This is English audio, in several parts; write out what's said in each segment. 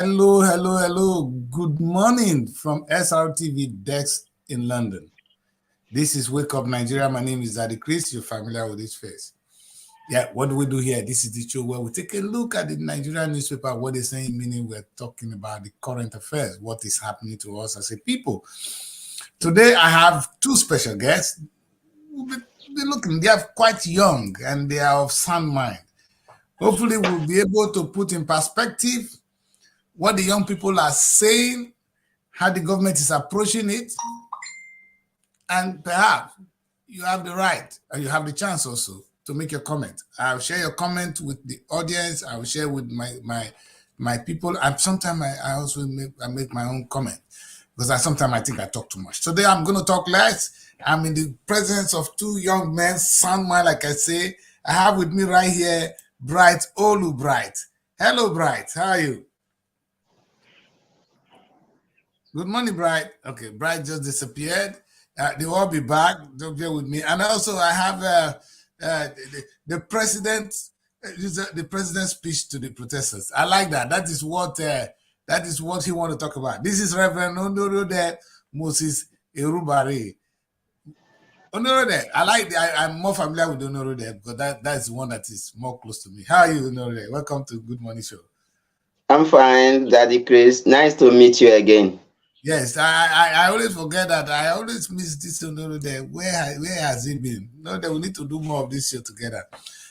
Hello, hello, hello. Good morning from Srtv Desk in London. This is Wake Up Nigeria. My name is Daddy Chris. You're familiar with this face. Yeah, what do we do here? This is the show where we take a look at the Nigerian newspaper, what they're saying, meaning we're talking about the current affairs, what is happening to us as a people. Today, I have two special guests. They are quite young and they are of sound mind. Hopefully, we'll be able to put in perspective what the young people are saying, how the government is approaching it, and perhaps you have the right and you have the chance also to make your comment. I'll share your comment with the audience. I will share with my people, and sometimes I also make my own comment because sometimes I think I talk too much. Today I'm going to talk less. I'm in the presence of two young men, sound mind, like I say. I have with me right here Bright Olu Bright. Hello, Bright. How are you? Good morning, Bright. Okay, Bright just disappeared. They will all be back. Don't bear with me. And also, I have the president's speech to the protesters. I like that. That is what he want to talk about. This is Reverend Onorode Moses Erubare. Onorode, I'm more familiar with Onorode because that's the one that is more close to me. How are you, Onorode? Welcome to Good Morning Show. I'm fine, Daddy Chris. Nice to meet you again. Yes, I always forget that. I always miss this Onorode. Where has he been? No, that we need to do more of this show together.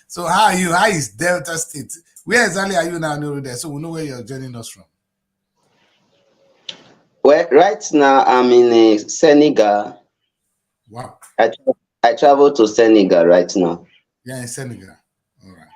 So how are you? How is Delta State? Where exactly are you now, Onorode? So we know where you're joining us from. Well, right now I'm in Senegal. Wow. I travel to Senegal right now. Yeah, in Senegal. All right.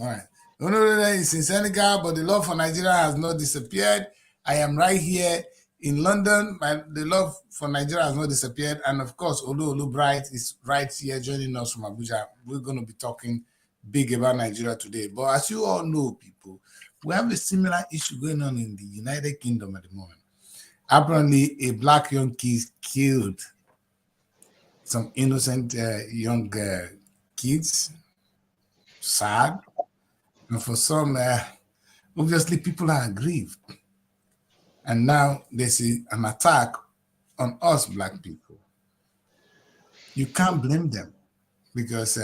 All right. Onorode is in Senegal, but the love for Nigeria has not disappeared. I am right here in London. The love for Nigeria has not disappeared. And of course, Olu Bright is right here joining us from Abuja. We're going to be talking big about Nigeria today. But as you all know, people, we have a similar issue going on in the United Kingdom at the moment. Apparently, a black young kid killed some innocent young kids. Sad. And for some, obviously, people are aggrieved. And now there's an attack on us black people. You can't blame them because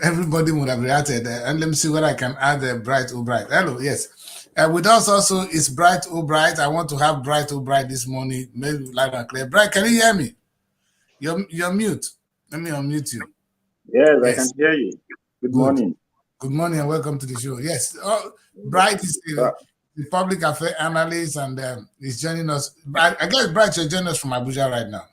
everybody would have reacted. And let me see what I can add. Bright O'Bright. Hello, yes. With us also is Bright O'Bright. I want to have Bright O'Bright this morning. Maybe loud and clear. Bright, can you hear me? You're mute. Let me unmute you. Yes, I can hear you. Good morning. Good morning and welcome to the show. Yes, Bright is the public affairs analyst and he's joining us. I guess Bright, you're joining us from Abuja right now.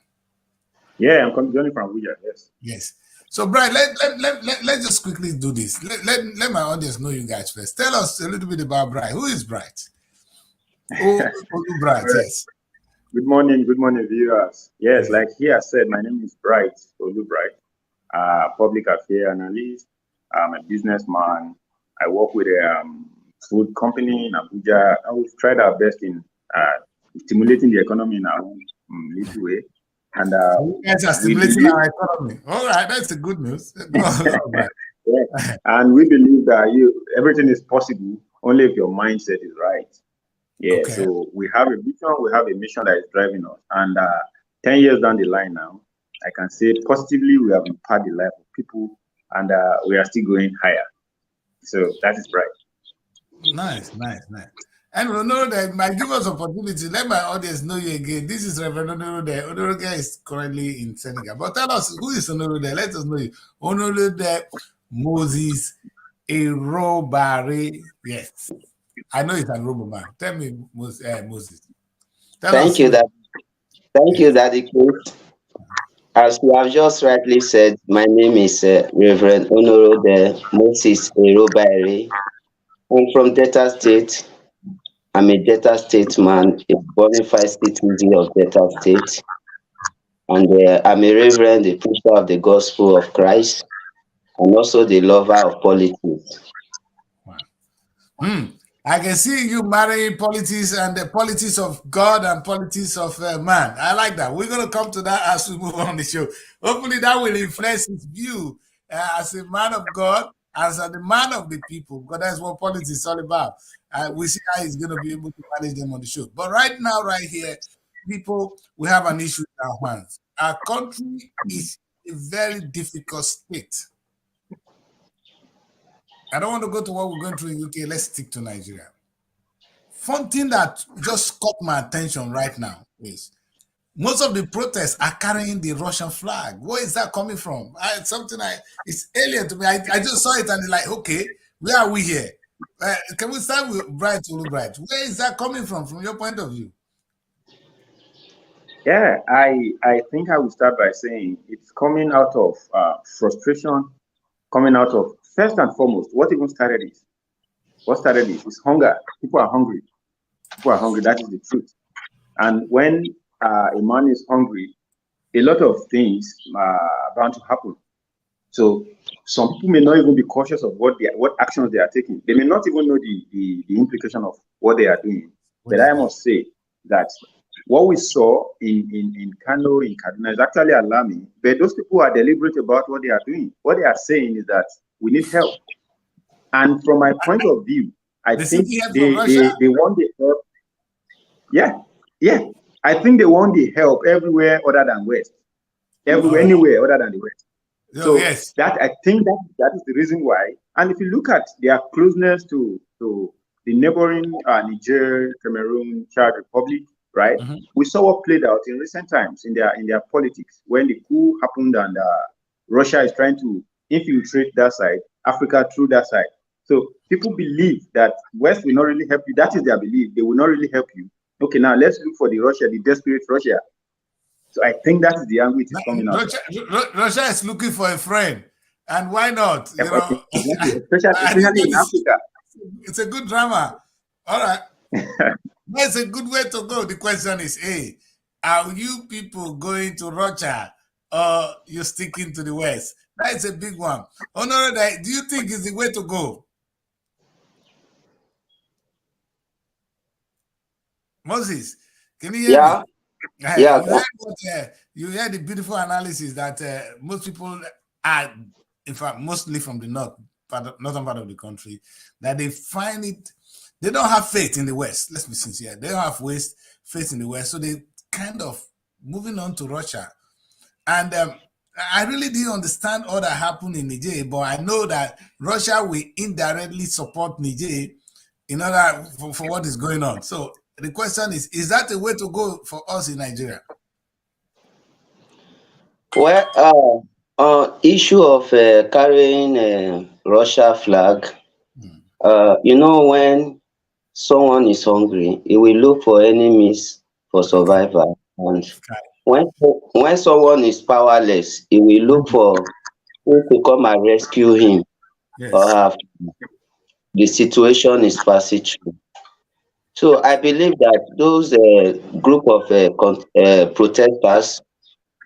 Yeah, I'm joining from Abuja. Yes. Yes. So Bright, let's just quickly do this. Let my audience know you guys first. Tell us a little bit about Bright. Who is Bright? Bright. Yes. Good morning, viewers. Yes, like he has said, my name is Bright Olu Bright, public affairs analyst. I'm a businessman. I work with a food company in Abuja. We've tried our best in stimulating the economy in our own little way. And you guys are stimulating our economy. All right, that's the good news. Yeah. And we believe that everything is possible only if your mindset is right. Yeah. Okay. So we have a vision, we have a mission that is driving us. And 10 years down the line now, I can say positively we have impacted the life of people, and we are still going higher. So that is right. Nice. And Onorode might give us opportunity. Let my audience know you again. This is Reverend Onorode. Onorode is currently in Senegal. But tell us, who is Onorode? Let us know you. Onorode Moses Erubare. Yes. I know it's a Yoruba man. Tell me, Moses. Thank you, Daddy Chris. As you have just rightly said, my name is Reverend Onorode Moses Erubare. I'm from Delta State. I'm a Delta State man, a bona fide citizen of Delta State. And I'm a reverend, a preacher of the gospel of Christ, and also the lover of politics. Wow. I can see you marrying politics and the politics of God and politics of man. I like that. We're going to come to that as we move on the show. Hopefully that will influence his view as a man of God as the man of the people, because that's what politics is all about. We see how he's going to be able to manage them on the show. But right now, right here, people, we have an issue in our hands. Our country is a very difficult state. I don't want to go to what we're going through in UK. Let's stick to Nigeria. One thing that just caught my attention right now is most of the protests are carrying the Russian flag. Where is that coming from? It's alien to me. I just saw it and it's like, okay, where are we here? Can we start with Bright Bright? Where is that coming from your point of view? Yeah, I think I will start by saying it's coming out of frustration, coming out of, first and foremost, what even started it? What started it is hunger. People are hungry. People are hungry. That is the truth. And when a man is hungry, a lot of things are bound to happen. So some people may not even be cautious of what actions they are taking. They may not even know the implication of what they are doing. But I must say that what we saw in Kano, in Kaduna, is actually alarming. But those people are deliberate about what they are doing. What they are saying is that we need help. And from my point of view, I think they want the help. Yeah. I think they want the help everywhere other than West. Anywhere other than the West. So yes, that I think that is the reason why. And if you look at their closeness to the neighboring Niger, Cameroon, Chad Republic, right? Mm-hmm. We saw what played out in recent times in their politics when the coup happened and Russia is trying to infiltrate that side, Africa through that side. So people believe that West will not really help you. That is their belief. They will not really help you. Okay, now let's look for the desperate Russia. So I think that is the angle it is coming out. Russia is looking for a friend, and why not? You know, especially in Africa. It's a good drama. All right, that's a good way to go. The question is, hey, are you people going to Russia or you sticking to the West? That is a big one. Honor, do you think is the way to go? Moses, can you hear me? Yeah. You heard the beautiful analysis that most people are, in fact, mostly from the northern part of the country, that they find it, they don't have faith in the West. Let's be sincere. They don't have faith in the West. So they kind of moving on to Russia. And I really didn't understand all that happened in Niger, but I know that Russia will indirectly support Niger in order for what is going on. So the question is that a way to go for us in Nigeria? Well, issue of carrying Russia flag, when someone is hungry, he will look for any means for survival. And when someone is powerless, he will look for who to come and rescue him. Yes. Or the situation is passing through. So I believe that those group of protesters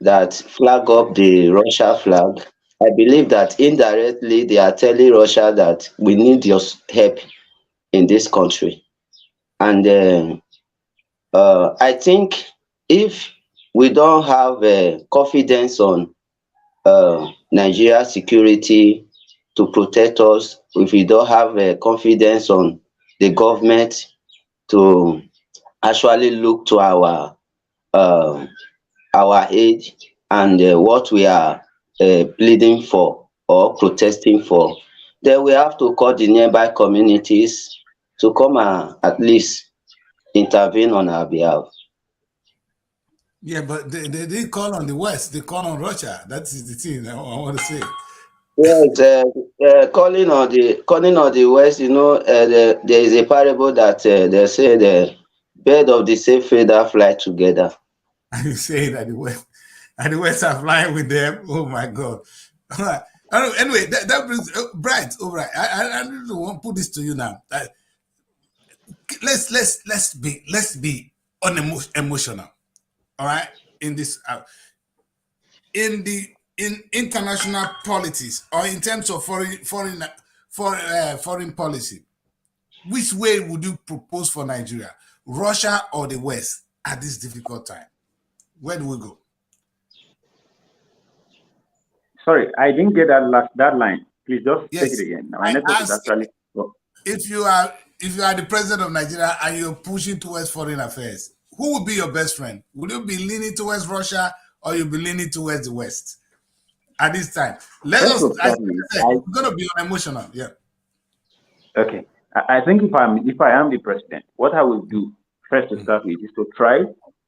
that flag up the Russia flag, I believe that indirectly they are telling Russia that we need your help in this country. And I think if we don't have confidence on Nigeria security to protect us, if we don't have confidence on the government to actually look to our aid and what we are pleading for or protesting for, then we have to call the nearby communities to come and at least intervene on our behalf. Yeah, but they didn't call on the West, they call on Russia. That is the thing I want to say. Yes, calling on the West, there is a parable that they say the bird of the same feather fly together. And you say that the West are flying with them. Oh my God! All right. Anyway, that brings Bright. All right, I really want to put this to you now. Let's be unemotional. All right, in this in international politics or in terms of foreign policy, which way would you propose for Nigeria, Russia or the West at this difficult time? Where do we go? Sorry, I didn't get that line. Please just Yes. take it again. Now, my network is actually. If you are the president of Nigeria and you're pushing towards foreign affairs, who would be your best friend? Would you be leaning towards Russia or you'll be leaning towards the West at this time? We're going to be emotional. Yeah. Okay. I think if I am the president, what I will do first to start with is to try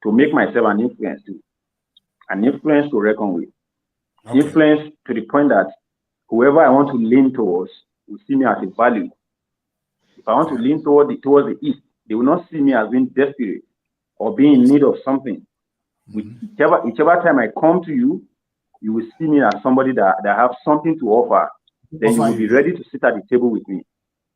to make myself an influence to reckon with. Okay. Influence to the point that whoever I want to lean towards will see me as a value. If I want to lean towards the East, they will not see me as being desperate or being in need of something. Whichever time I come to you, you will see me as somebody that have something to offer. Then you will be ready to sit at the table with me.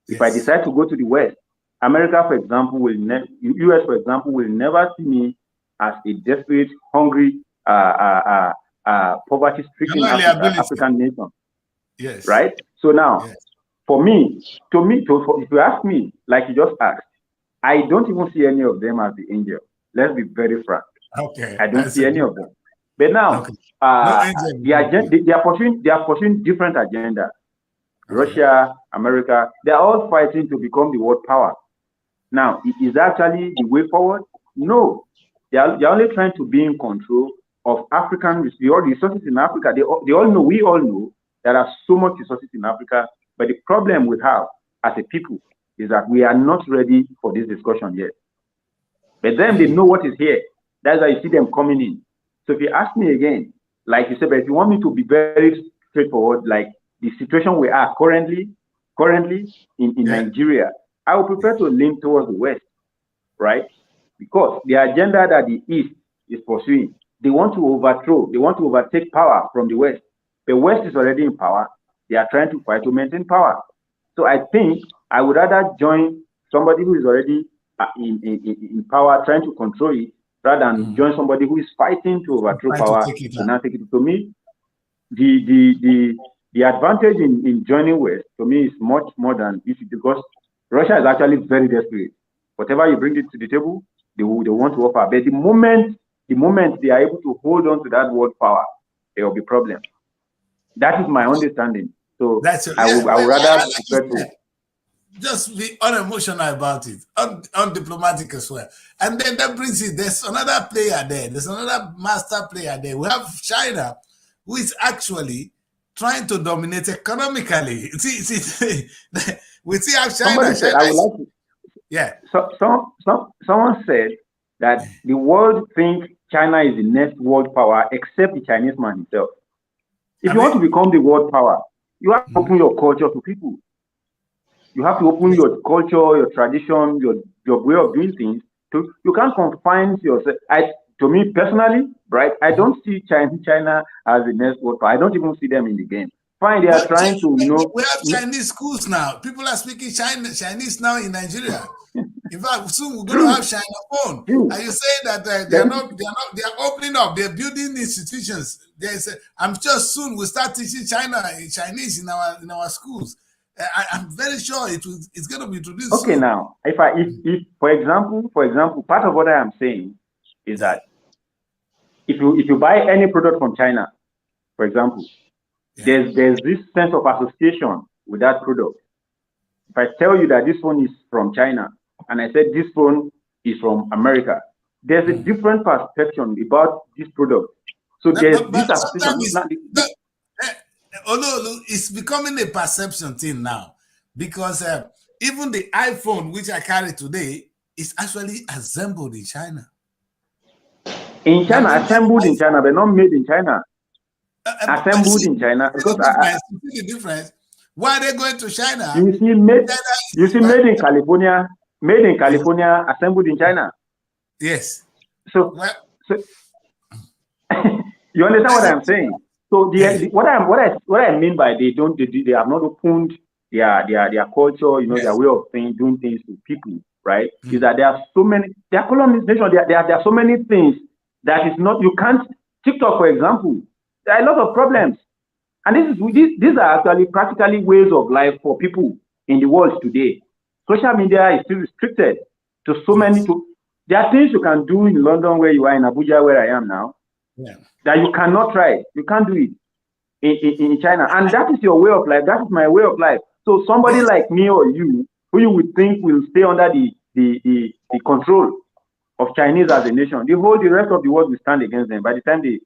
Yes. If I decide to go to the West, America, for example, US, for example, will never see me as a desperate, hungry, poverty-stricken African nation. Yes. Right? So now, for me, if you ask me, like you just asked, I don't even see any of them as the angel. Let's be very frank. Okay. I don't see any of them. But now, they are pursuing different agendas. Russia, America, they are all fighting to become the world power. Now, is actually the way forward? No. They are only trying to be in control of African resources in Africa. We all know there are so much resources in Africa, but the problem we have as a people is that we are not ready for this discussion yet. But then they know what is here. That's why you see them coming in. So if you ask me again, like you said, but if you want me to be very straightforward, like the situation we are currently in Nigeria, I would prefer to lean towards the West, right? Because the agenda that the East is pursuing, they want to overtake power from the West. The West is already in power. They are trying to fight to maintain power. So I think I would rather join somebody who is already in power, trying to control it, rather than join somebody who is fighting to overthrow power and not take it. To me, the advantage in joining West, to me, is much more than if because Russia is actually very desperate. Whatever you bring it to the table, they want to offer. But the moment they are able to hold on to that world power, there will be problems. That is my understanding. So I would rather prefer to just be unemotional about it, undiplomatic as well. And then that brings it, there's another player there. There's another master player there. We have China, who is actually trying to dominate economically. We see how China said, I would like to, yeah. Someone said that the world thinks China is the next world power, except the Chinese man himself. If you want to become the world power, you have to open your culture to people. You have to open your culture, your tradition, your way of doing things. You can't confine yourself. To me personally, right, I don't see China as the next world power. I don't even see them in the game. Fine, they are trying to, We have Chinese schools now. People are speaking Chinese now in Nigeria. In fact, soon we're going to have China phone. And you say that they are opening up, they're building institutions. I'm sure soon we'll start teaching Chinese in our schools. I'm very sure it's going to be introduced. Okay, soon. Now, if for example, part of what I am saying is that if you buy any product from China, for example, there's this sense of association with that product. If I tell you that this phone is from China and I said this phone is from America, there's a different perception about this product. So there's this association. Although it's becoming a perception thing now, because even the iPhone which I carry today is actually assembled in China. In China, assembled in China, but not made in China. Assembled in China. Because the difference. Why are they going to China? You see, made in California, assembled in China. Yes. So you understand what I'm saying? So what I mean by they have not opened their culture, their way of doing things to people, right? Is that there are so many, they are colonization. There are so many things that is not, you can't. TikTok, for example, there are a lot of problems, and these are actually practically ways of life for people in the world today. Social media is still restricted to so many. There are things you can do in London where you are, in Abuja where I am now, that you cannot try. You can't do it. in China, and that is your way of life. That is my way of life. So somebody like me or you, who you would think will stay under the control of Chinese as a nation, the rest of the world will stand against them. By the time the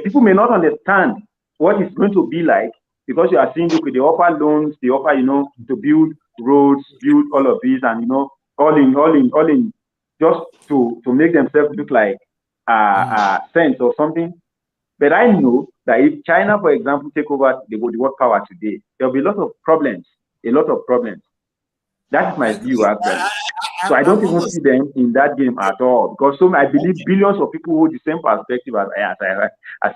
people may not understand what it's going to be like, because you are seeing, okay, they offer loans, they offer, to build roads, build all of these, and all in, just to make themselves look like saints or something. But I know that if China, for example, take over the world power today, there'll be a lot of problems. That's my view, actually. So I don't even see them in that game at all, because I believe billions of people hold the same perspective as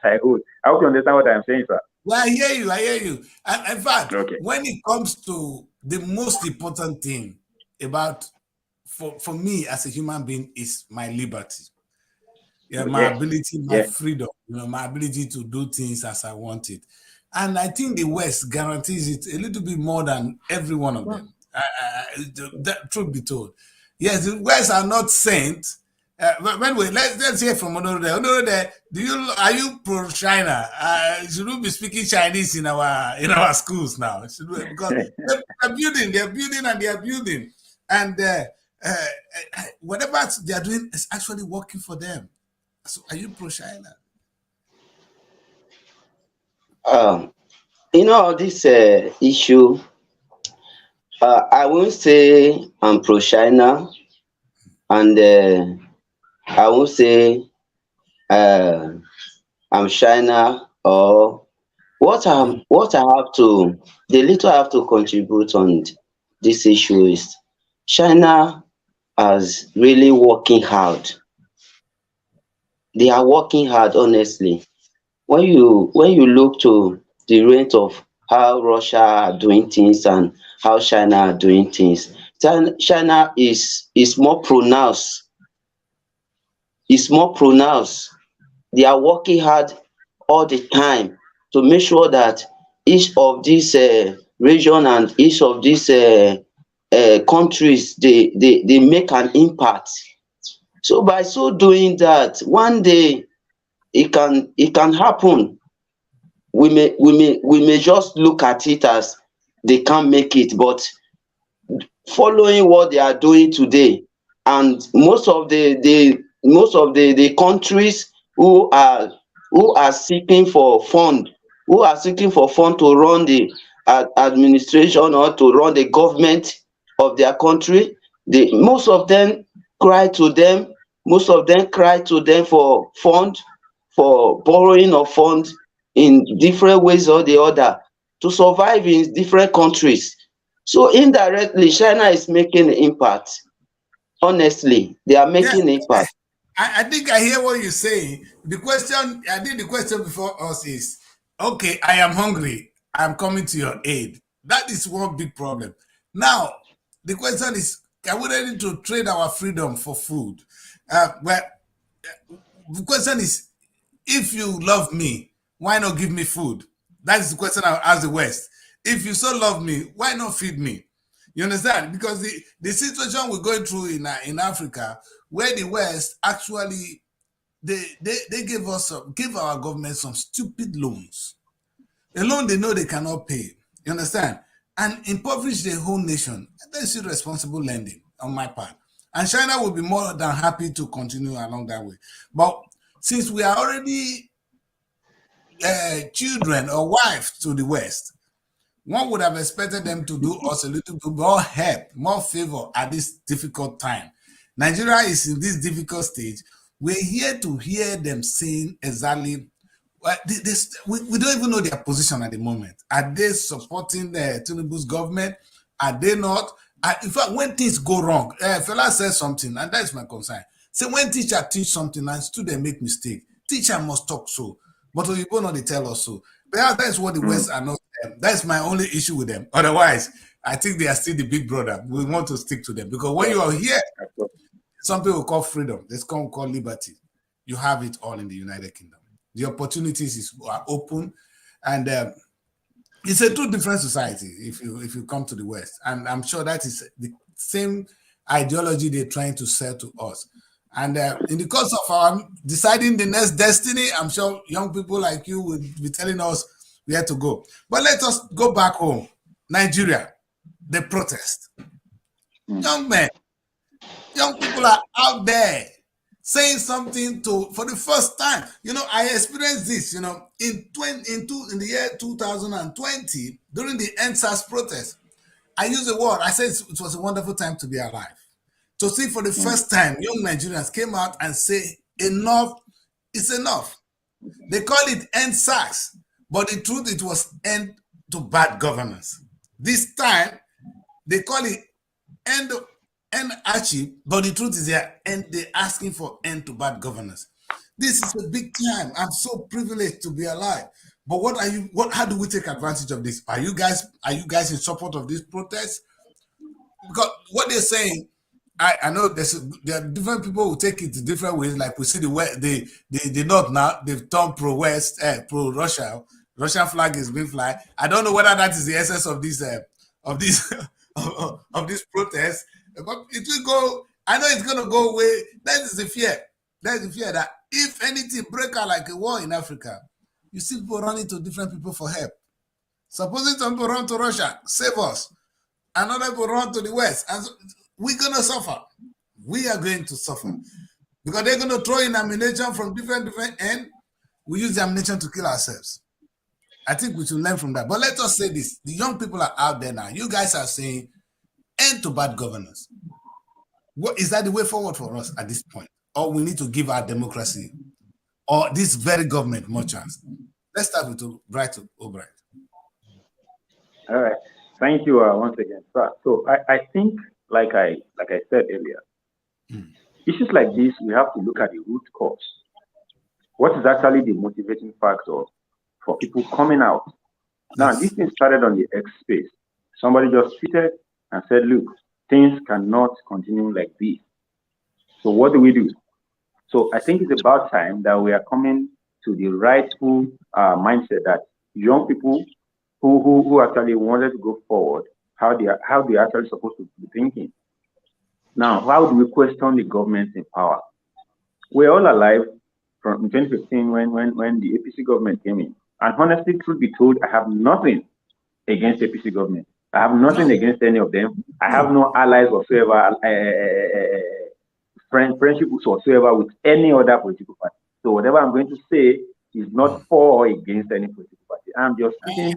I hold. I hope you understand what I'm saying, sir. Well, I hear you. And in fact, when it comes to the most important thing about, for me as a human being, is my liberty. Yeah, my ability, my freedom, my ability to do things as I want it. And I think the West guarantees it a little bit more than every one of them. Truth be told. Yes, the West are not saints. Let's hear from Onoro there. Onoro there, are you pro-China? Should we be speaking Chinese in our schools now? Should we? Because they're building. And whatever they are doing is actually working for them. So are you pro-China? This issue, I won't say I'm pro-China, and I won't say I'm China, or what I have to, the little I have to contribute on this issue is China is really working hard. They are working hard, honestly. When you look to the rate of how Russia are doing things and how China are doing things, China is more pronounced. It's more pronounced. They are working hard all the time to make sure that each of these region and each of these countries, they make an impact. So by so doing that, one day it can happen. We may just look at it as they can't make it, but following what they are doing today, and most of the countries who are seeking for fund to run the administration or to run the government of their country, most of them cry to them for fund, for borrowing of funds in different ways or the other to survive in different countries. So indirectly, China is making an impact. Honestly, they are making an impact. I think I hear what you're saying. The question before us is, okay, I am hungry. I'm coming to your aid. That is one big problem. Now, the question is, are we ready to trade our freedom for food? Well, the question is, if you love me, why not give me food? That is the question I'll ask the West. If you so love me, why not feed me? You understand? Because the situation we're going through in Africa, where the West actually they give our government some stupid loans, a loan they know they cannot pay. You understand? And impoverish the whole nation. That's irresponsible lending on my part. And China will be more than happy to continue along that way. But since we are already children or wives to the West, one would have expected them to do us a little bit more help, more favor at this difficult time. Nigeria is in this difficult stage. We're here to hear them saying exactly, well, we don't even know their position at the moment. Are they supporting the Tinubu's government? Are they not? In fact, when things go wrong, fella says something, and that's my concern. Say when teacher teach something and student make mistake, teacher must talk so. But you go not they tell us so. But that's what the West are not. That's my only issue with them. Otherwise, I think they are still the big brother. We want to stick to them because when you are here, some people call freedom. There's call liberty. You have it all in the United Kingdom. The opportunities are open, and it's a two different society if you come to the West. And I'm sure that is the same ideology they're trying to sell to us. And in the course of our deciding the next destiny, I'm sure young people like you will be telling us we had to go. But let us go back home. Nigeria, the protest. Young men, young people are out there saying something for the first time. You know, I experienced this, you know, in the year 2020, during the NSAS protest. I used the word, I said it was a wonderful time to be alive. To see for the first time, young Nigerians came out and say, enough is enough. They call it end SARS, but the truth, it was end to bad governance. This time, they call it end Archie, but the truth is they're asking for end to bad governance. This is a big time. I'm so privileged to be alive. But how do we take advantage of this? Are you guys in support of this protest? Because what they're saying, I know there are different people who take it different ways. Like we see the North now, they've turned pro-West, pro-Russia. Russian flag is being fly. I don't know whether that is the essence of this of this protest. But it will go. I know it's going to go away. That is the fear. That is the fear that if anything break out like a war in Africa, you see people running to different people for help. Supposing some people run to Russia, save us. Another people run to the West, and we're going to suffer. We are going to suffer because they're going to throw in ammunition from different ends. We use the ammunition to kill ourselves. I think we should learn from that. But let us say this: the young people are out there now. You guys are saying end to bad governance. What is that the way forward for us at this point? Or we need to give our democracy or this very government more chance? Let's start with Bright O'Bright. All right. Thank you once again, sir. So I think, like I said earlier, issues like this, we have to look at the root cause. What is actually the motivating factor for people coming out? Now, this thing started on the X space. Somebody just tweeted and said, look, things cannot continue like this. So what do? So I think it's about time that we are coming to the rightful mindset that young people who actually wanted to go forward, how they actually supposed to be thinking. Now, how do we question the government in power? We're all alive from 2015 when the APC government came in. And honestly, truth be told, I have nothing against APC government. I have nothing against any of them. I have no allies whatsoever, friendship whatsoever with any other political party. So whatever I'm going to say is not for or against any political party. I'm just saying.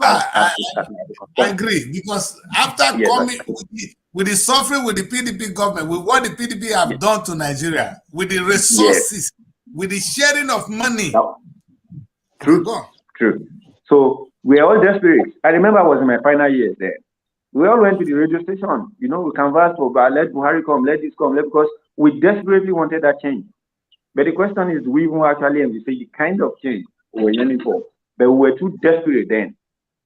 I agree, because after coming with the suffering with the PDP government, with what the PDP have done to Nigeria, with the resources, with the sharing of money. True. So we're all desperate. I remember I was in my final years there. We all went to the radio station, you know, we conversed about let Buhari come, let this come, because we desperately wanted that change. But the question is, we even actually envisage the kind of change we were yearning for. But we were too desperate then.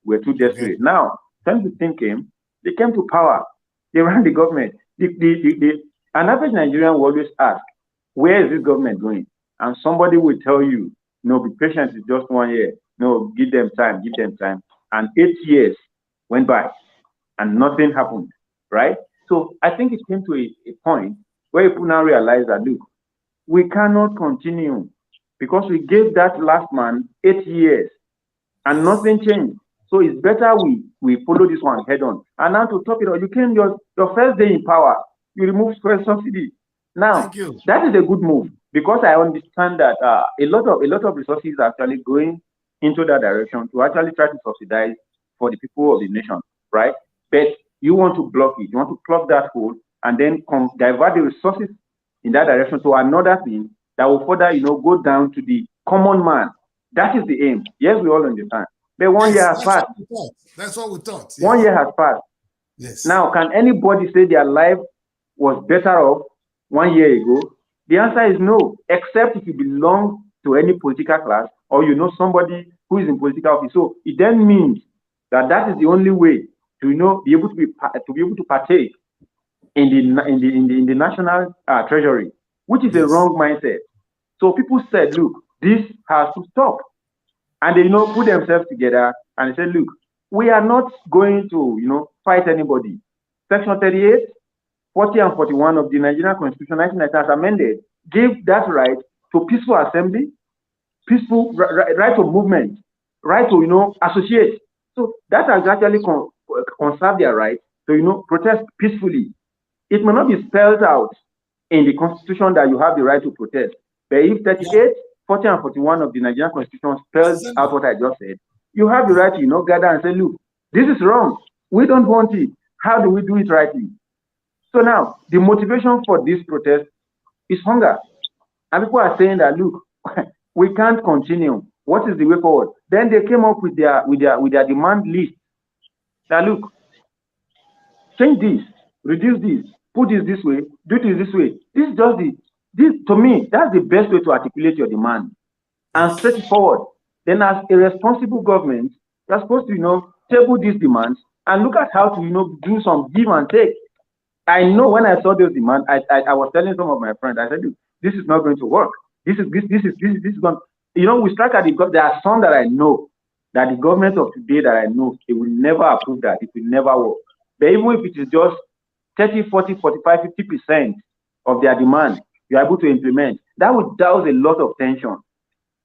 We were too desperate. Okay. Now, 2015 came, they came to power. They ran the government. An average Nigerian will always ask, where is this government going? And somebody will tell you, no, be patient, it's just 1 year. No, give them time. And 8 years went by and nothing happened, right? So I think it came to a point where people now realize that, look, we cannot continue because we gave that last man 8 years and nothing changed. So it's better we follow this one head on. And now to top it all, you came your first day in power, you removed fuel subsidy. Now, that is a good move because I understand that a lot of resources are actually going into that direction to actually try to subsidize for the people of the nation, right? But you want to block it. You want to plug that hole and then divert the resources in that direction to another thing that will further, go down to the common man. That is the aim. Yes, we all understand. But 1 year has passed. That's what we thought. Yes. 1 year has passed. Yes. Now, can anybody say their life was better off 1 year ago? The answer is no, except if you belong to any political class or you know somebody who is in political office. So it then means that is the only way to be able to partake in the national treasury, which is a wrong mindset. So people said, look, this has to stop. And they put themselves together and they said, look, we are not going to fight anybody. Section 38, 40 and 41 of the Nigerian Constitution 1990 as amended gave that right to peaceful assembly, peaceful right of movement, right to associate. So that has actually conserved their right to protest peacefully. It may not be spelled out in the constitution that you have the right to protest, but if 38, 40, and 41 of the Nigerian constitution spells out what I just said, you have the right to gather and say, look, this is wrong. We don't want it. How do we do it rightly? So now the motivation for this protest is hunger. And people are saying that, look, we can't continue. What is the way forward? Then they came up with their demand list. That look, change this, reduce this, put this way, do it this way. This is just this to me, that's the best way to articulate your demand and straightforward. Then as a responsible government, you're supposed to table these demands and look at how to do some give and take. I know when I saw those demands, I was telling some of my friends, I said, this is not going to work. This is going. We strike at there are some that I know that the government of today that I know, they will never approve that. It will never work. But even if it is just 30, 40, 45, 50% of their demand, you're able to implement, that would douse a lot of tension.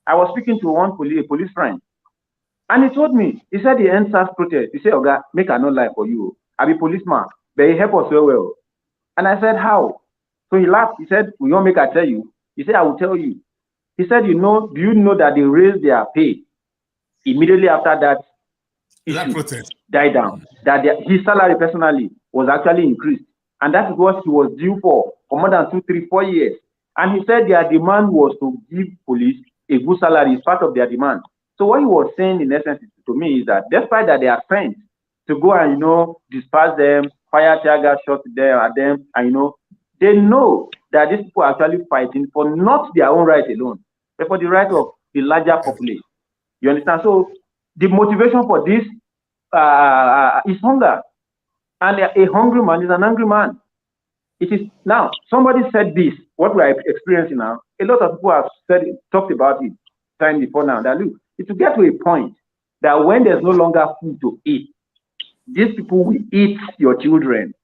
I was speaking to a police friend, and he told me, he said the NSAS protest, he said, Oga, make I no lie for you. I be policeman, but he help us very well. And I said, how? So he laughed. He said, we won't make I tell you. He said, I will tell you. He said, do you know that they raised their pay immediately after that issue died down? That his salary personally was actually increased. And that is what he was due for more than 2, 3, 4 years. And he said their demand was to give police a good salary as part of their demand. So what he was saying in essence to me is that despite that they are sent to go and disperse them, fire tear gas shots at them, and they know that these people are actually fighting for not their own right alone, but for the right of the larger population. You understand? So the motivation for this is hunger, and a hungry man is an angry man. It is now. Somebody said this. What we are experiencing now. A lot of people have talked about it time before now. That look, it will get to a point that when there's no longer food to eat, these people will eat your children.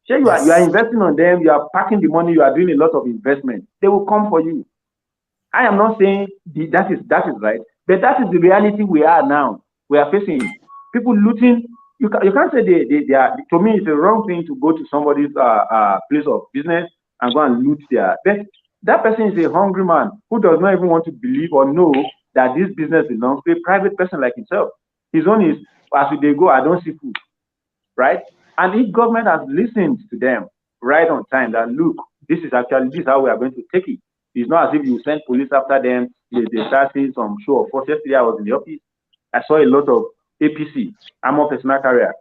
Sure, you are investing on them, you are packing the money, you are doing a lot of investment. They will come for you. I am not saying that is right, but that is the reality we are now. We are facing people looting. You can't say they are. To me, it's a wrong thing to go to somebody's place of business and go and loot their. But that person is a hungry man who does not even want to believe or know that this business belongs to a private person like himself. His own is, as they go, I don't see food. Right? And if government has listened to them right on time, that look, this is how we are going to take it. It's not as if you send police after them, they start seeing some show of force. Yesterday I was in the office, I saw a lot of APC, armored personnel carrier,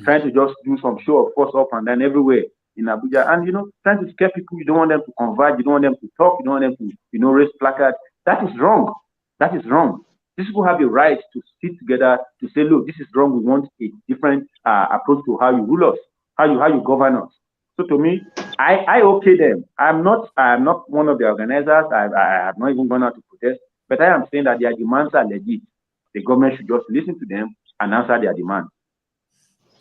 trying to just do some show of force up and down everywhere in Abuja, and trying to scare people. You don't want them to converge, you don't want them to talk, you don't want them to raise placards. That is wrong. That is wrong. These people have the right to sit together to say, look, this is wrong. We want a different approach to how you rule us, how you govern us. So to me, I okay them. I am not one of the organizers. I have not even gone out to protest, but I am saying that their demands are legit. The government should just listen to them and answer their demands.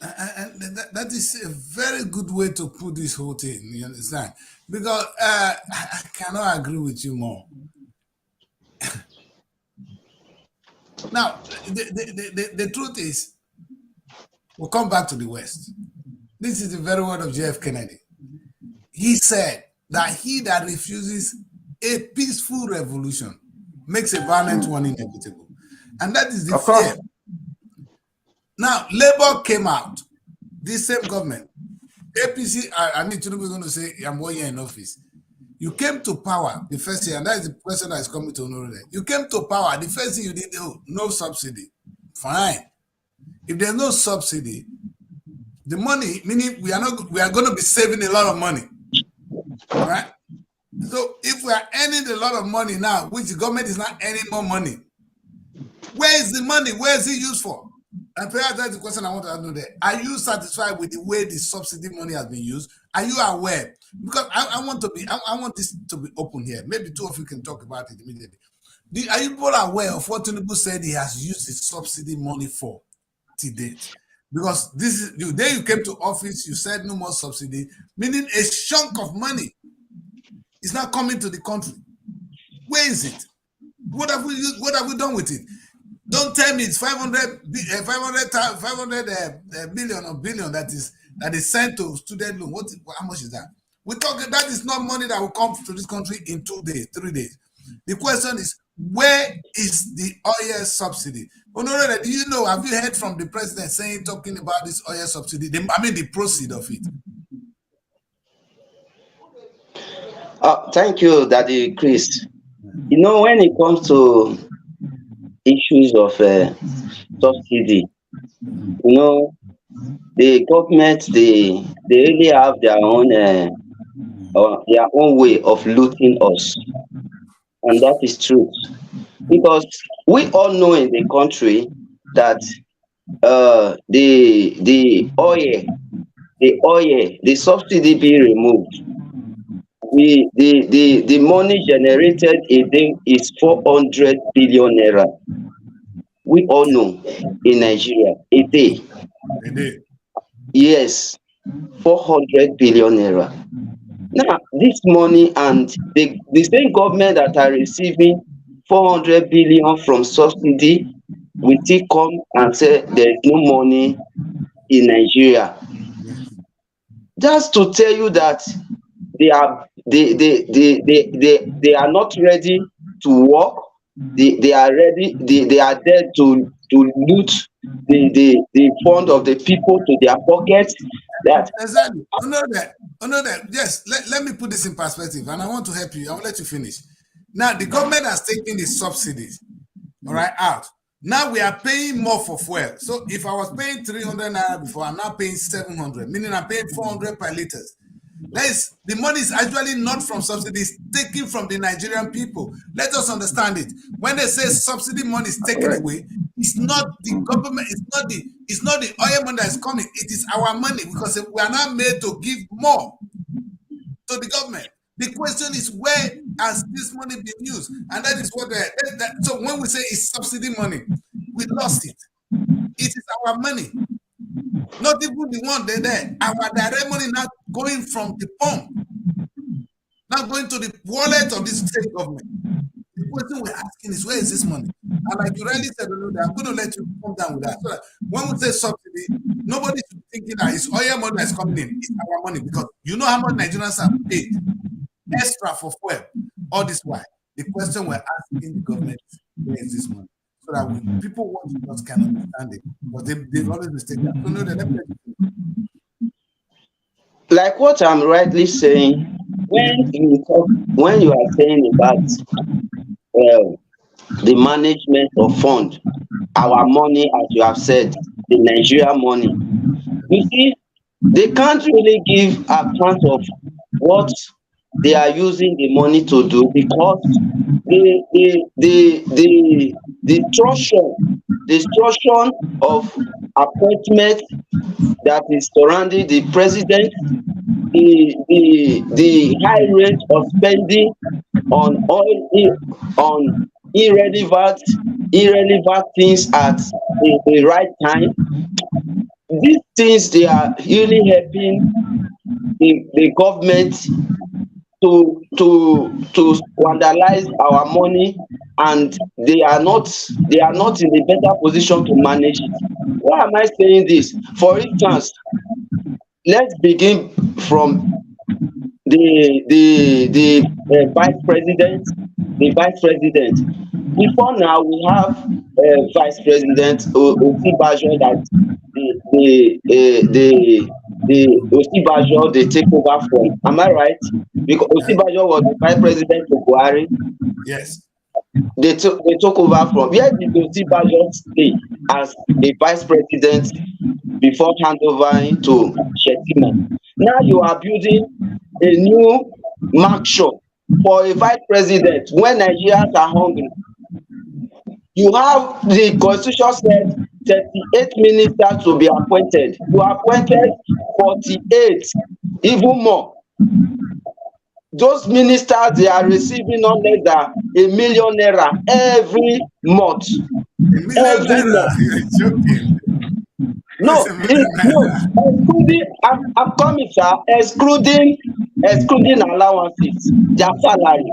And that is a very good way to put this whole thing. You understand? Because I cannot agree with you more. Now, the truth is, we'll come back to the West. This is the very word of J.F. Kennedy. He said that he that refuses a peaceful revolution makes a violent one inevitable. And that is the fear. Now, Labour came out, this same government, APC, I need to be going to say, I'm 1 year in office. You came to power the first year, and that is the question that is coming to know that. You came to power, the first thing you did, no subsidy. Fine. If there's no subsidy, the money, meaning we are going to be saving a lot of money. Right? So if we are earning a lot of money now, which the government is not earning more money, where is the money? Where is it used for? And perhaps that's the question I want to know there. Are you satisfied with the way the subsidy money has been used? Are you aware? Because I want this to be open here. Maybe two of you can talk about it immediately. Are you all aware of what Tinubu said he has used his subsidy money for to date? Because this is the day you came to office, you said no more subsidy, meaning a chunk of money is not coming to the country. Where is it? What have we done with it? Don't tell me it's 500 million or billion that is sent to student loan. How much is that? We're talking that is not money that will come to this country in 2 days, 3 days. The question is, where is the oil subsidy? Honorable, do you know? Have you heard from the president talking about this oil subsidy? The proceed of it. Thank you, Daddy Chris. You know, when it comes to issues of subsidy, you know, the government they really have their own way of looting us, and that is true, because we all know in the country that the subsidy being removed, the money generated a day is 400 billion naira. We all know in Nigeria a day. Yes, 400 billion naira. Now, this money and the same government that are receiving 400 billion from subsidy will still come and say there is no money in Nigeria. Just to tell you that they are not ready to work. They are ready. They are there to loot the fund of the people to their pockets. That exactly. Yes. Let me put this in perspective, and I want to help you. I will let you finish. Now, the government has taken the subsidies, all right, out. Now we are paying more for fuel. So if I was paying 300 naira before, I'm now paying 700, meaning I'm paying 400 per liter. The money is actually not from subsidies, taken from the Nigerian people. Let us understand it. When they say subsidy money is taken away, it's not the government, it's not the oil money that is coming. It is our money, because we are not made to give more to the government. The question is, where has this money been used? And that is what so when we say it's subsidy money, we lost it. It is our money. Not even the one there. Our direct money now going from the pump, now going to the wallet of this state government. The question we're asking is, where is this money? And like you rightly said, I'm going to let you come down with that. So that when we say subsidy, nobody's thinking that it's oil money that's coming in. It's our money, because you know how much Nigerians have paid extra for fuel. All this while, the question we're asking the government is, where is this money? So that people want to just can understand it, but they've always mistaken that. So no, like what I'm rightly saying, when you are saying about the management of fund, our money, as you have said, the Nigeria money, you see, they can't really give account of what they are using the money to do, because the structure of appointment that is surrounding the president, the high rate of spending on on irrelevant things at the right time. These things, they are really helping the government to vandalize our money, and they are not in a better position to manage it. Why am I saying this? For instance, let's begin from the vice president. Before now, we have vice president Osinbajo, that the Osinbajo they take over from. Am I right? Because Osinbajo was the vice president of Buhari. Yes. They took over from. Where did Osinbajo stay as the vice president before handovering to Srtv? Now you are building a new mark shop for a vice president when Nigerians are hungry. You have the constitution said 38 ministers to be appointed. You appointed 48, even more. Those ministers, they are receiving no less than ₦1 million every month. Every month. You're joking. No, excluding, I'm coming, sir, excluding allowances, their salary.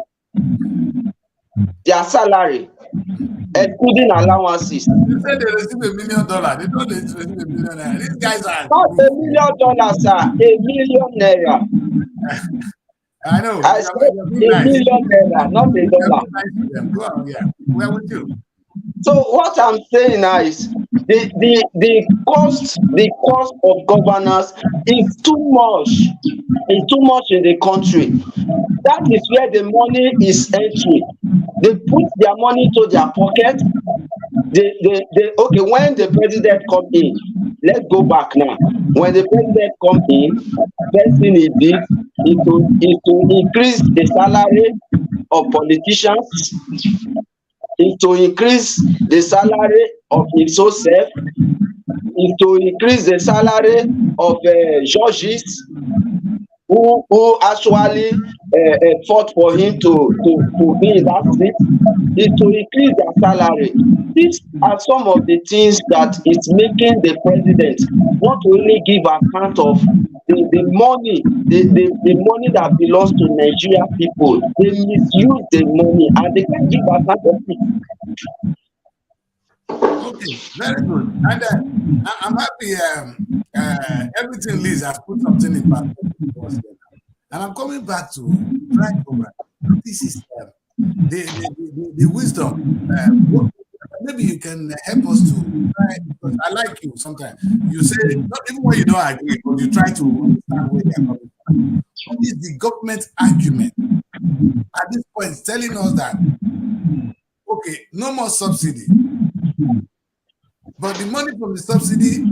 excluding allowances. You said they receive $1 million. They don't receive $1 million. These guys are Not $1 million, sir. $1 million naira. I know. I said You're being $1 nice. million naira, not $1. You're being nice to them. Go on, yeah. We're with you. So what I'm saying now is the cost of governance is too much. It's too much in the country. That is where the money is entering. They put their money to their pocket. Okay, when the president come in, let's go back now. When the president come in, first thing he did is to increase the salary of politicians, is to increase the salary of his own self, is to increase the salary of judges who actually fought for him to be in that seat, is to increase their salary. These are some of the things that is making the president not only give account of the money, the money that belongs to Nigeria people. They misuse the money and they can't give account of it. Okay, very good. And I'm happy everything Liz has put something in perspective. And I'm coming back to right over. This is the wisdom. Maybe you can help us to try, because I like you sometimes. You say, not even when you don't agree, but you try to understand where they're coming from. What is the government argument at this point telling us that, okay, no more subsidy, but the money from the subsidy,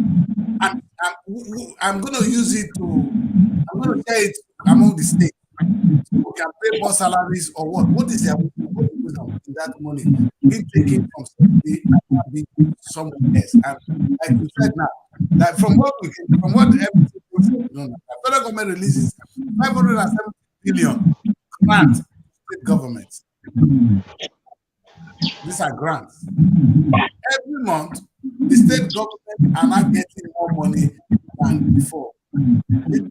I'm going to use it I'm going to share it among the states. So we can pay more salaries or what? What is their wisdom in that money being taken from subsidy and being someone else? And like you said now, that from what everything you know, the federal government releases 570 billion grants to state governments. These are grants. Every month, the state government are not getting more money than before. The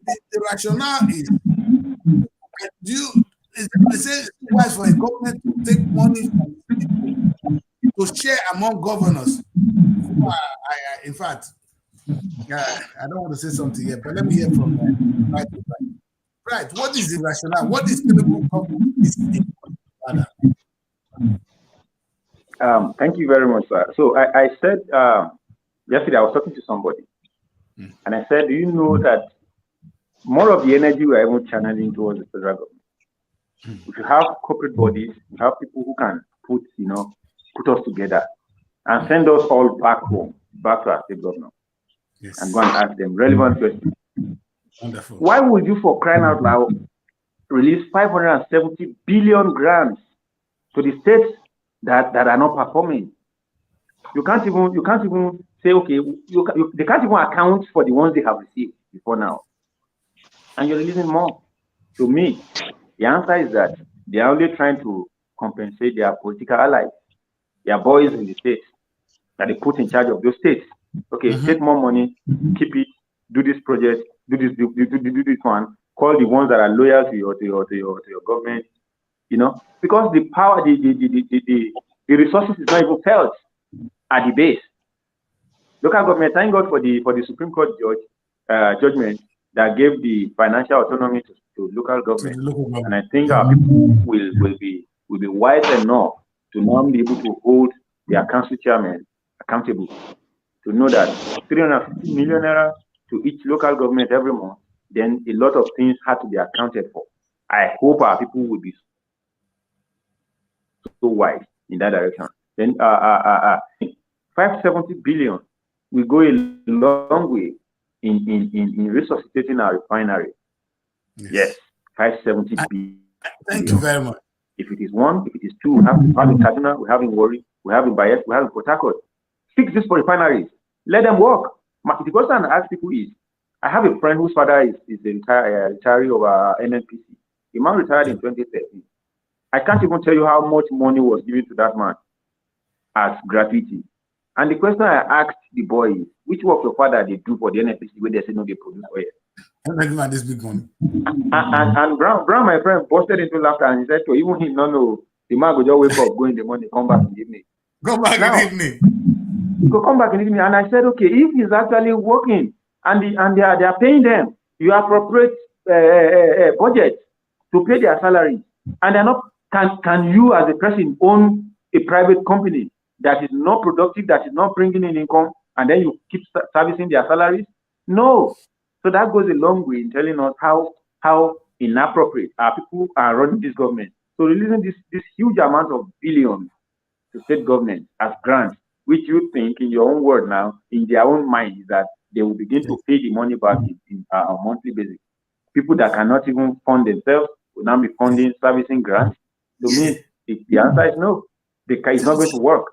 rationale is, is it wise for a government to take money from people to share among governors? In fact, I don't want to say something yet, but let me hear from right. Right. What is the rationale? What is the government? Thank you very much, sir. So I said yesterday I was talking to somebody, and I said, do you know that more of the energy we are even channeling towards the federal government? If you have corporate bodies, you have people who can put us together and send us all back home, back to our state government, and go and ask them relevant questions. Wonderful. Why would you, for crying out loud, release 570 billion grants to the states that are not performing? You can't even say, okay, they can't even account for the ones they have received before now, and you're releasing more. To me, the answer is that they are only trying to compensate their political allies, their boys in the states that they put in charge of those states. Okay, take more money, keep it, do this project, do this one, call the ones that are loyal to your government, because the power, the resources is not even felt at the base. Local government, thank God for the Supreme Court judgment that gave the financial autonomy to local government. And I think our people will be wise enough to now be able to hold their council chairman accountable, to know that 350 million naira to each local government every month, then a lot of things had to be accounted for. I hope our people will be so wise in that direction. Then 570 billion will go a long way in resuscitating our refinery. Yes, 570 billion. Thank you very much. If it is one, if it is two, we have in Kaduna, we have in Warri, we have in Bayelsa, we have in Port Harcourt. Fix this for refineries. Let them work. The question I ask people is, I have a friend whose father is a retiree of NNPC. The man retired in 2013. I can't even tell you how much money was given to that man as gratuity. And the question I asked the boy is, which work your father they do for the NNPC where they say no, they produce oil? And this big money. And Brown, my friend, busted into laughter and he said to even him, no, the man will just wake up, go in the morning, come back in the evening. Go back Now, in evening. you go come back in the evening, and I said, okay, if he's actually working and they are paying them, you appropriate budget to pay their salary, and they're not. Can you as a person own a private company that is not productive, that is not bringing in income, and then you keep servicing their salaries? No. So that goes a long way in telling us how inappropriate our people are running this government. So releasing this huge amount of billions to state government as grants, which you think, in your own word now, in their own mind, is that they will begin to pay the money back on a monthly basis. People that cannot even fund themselves will now be funding servicing grants. To me, the answer is no. It's not going to work.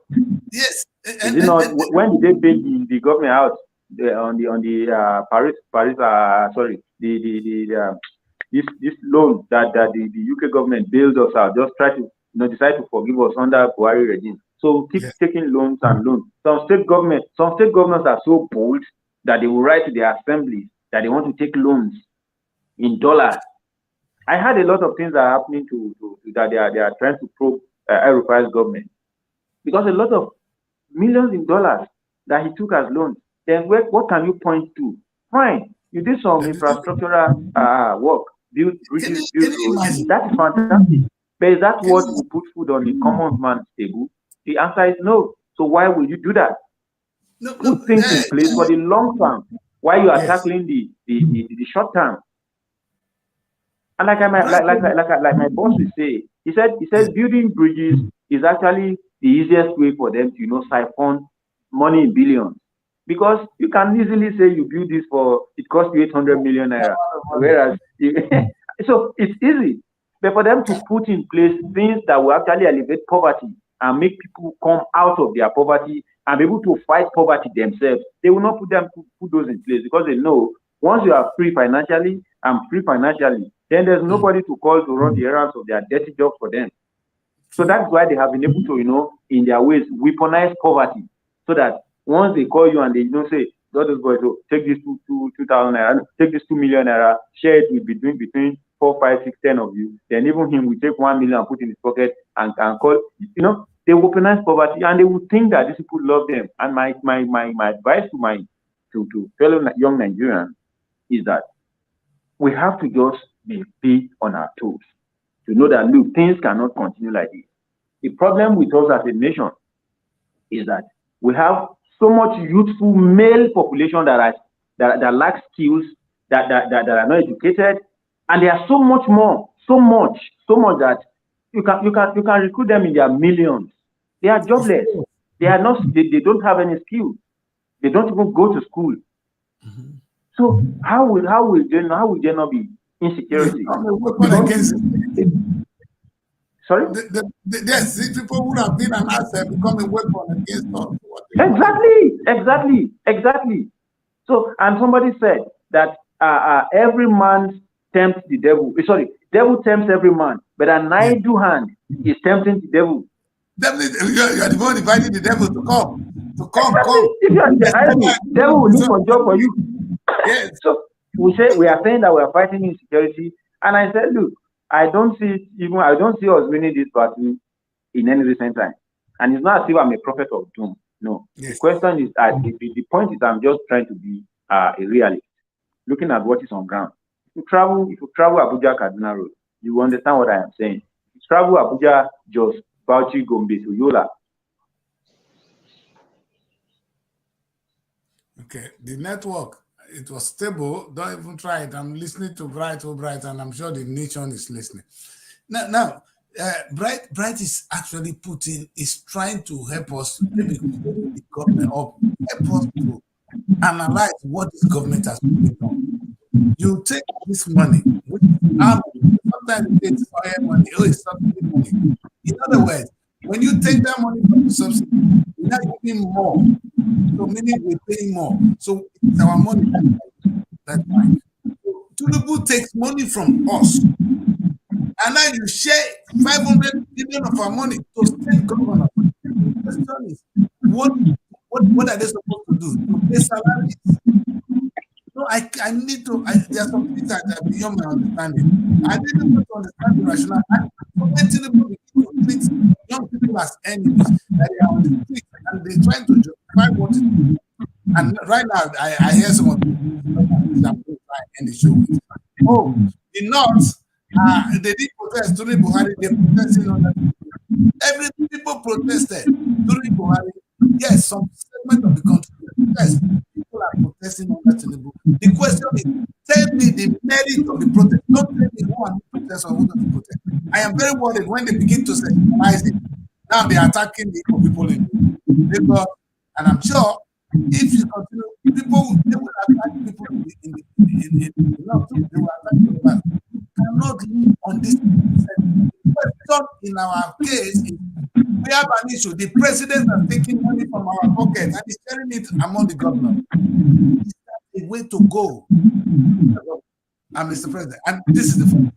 Yes. Is it not? When did they bail the government out on the Paris sorry, this loan that the UK government bailed us out, just try to decide to forgive us under Buhari regime. So keep taking loans and loans. Some state governors are so bold that they will write to their assemblies that they want to take loans in dollars. I heard a lot of things are happening to that they are trying to probe El-Rufai's government, because a lot of millions in dollars that he took as loans. Then what can you point to? Fine, you did some infrastructural work, build bridges, build roads. That is fantastic. But is that what will put food on the common man's table? The answer is no. So why would you do that? Put things in place for the long term while you are tackling the short term. And like my boss will say, he said building bridges is actually the easiest way for them to siphon money in billions, because you can easily say you build this it cost you 800 million naira, whereas so it's easy. But for them to put in place things that will actually alleviate poverty and make people come out of their poverty and be able to fight poverty themselves, they will not put those in place, because they know once you are free financially, then there's nobody to call to run the errands of their dirty jobs for them. So that's why they have been able to, in their ways, weaponize poverty, so that once they call you and they say, "Let us go to take this 2,000 naira, take this 2 million naira, share it between 4, 5, 6, 10 of you," then even him will take 1 million and put in his pocket and call. They weaponize poverty, and they will think that these people love them. And my advice to fellow young Nigerians is that we have to just be on our toes to know that, look, things cannot continue like this. The problem with us as a nation is that we have so much youthful male population that lacks skills, that are not educated, and there are so much that you can recruit them in their millions. They are jobless. They are not. They don't have any skills. They don't even go to school. Mm-hmm. So how will there not be insecurity? Sorry? Yes, people would have been an asset become a weapon against us. Exactly. So, and somebody said that every man tempts the devil. Sorry, devil tempts every man, but an idle hand is tempting the devil. Definitely, you are the one inviting the devil to come. Exactly. If you are the enemy, devil will look for job for you. Yes. So we are saying that we are fighting insecurity, and I said, look, I don't see us winning this battle in any recent time. And it's not as if I'm a prophet of doom. No. Yes. The question is, the point is, I'm just trying to be a realist, looking at what is on ground. If you travel Abuja Kaduna Road, you will understand what I am saying. If you travel Abuja, Jos, Bauchi, Gombe to Yola. Okay, the network, it was stable. Don't even try it. I'm listening to Bright, and I'm sure the nation is listening. Now, Bright is actually is trying to help us, maybe the government up, help us to analyze what this government has put on. You take this money, which sometimes it's oil money, it's subsidy money. In other words, when you take that money from the subsidy, you're not giving more. So meaning we're paying more. So it's our money. That's fine. So Tinubu takes money from us. And now you share 500 billion of our money to state governors. The question is, what are they supposed to do? To pay salaries? So I need to, there are some things that are beyond my understanding. I didn't want to understand the rationale. And for Tinubu to treat young people Tinubu as enemies, that they are on the street and they're trying to justify what is. And right now, I hear some of them end the show with. Oh, the North, they did protest during Buhari. They protested on that. Every people protested during Buhari. Yes, some segment of the country. Yes, people are protesting on that. The question is, tell me the merit of the protest. Don't tell me who are protest or who doesn't protest. I am very worried when they begin to centralize it. Now they are attacking the people in Lagos, and I'm sure if you continue, they will attack people in the north. They will attack people. You cannot live on this. The question in our case is we have an issue. The president is taking money from our pocket and is sharing it among the governors. Is that the way to go? And Mr. President, and this is the point.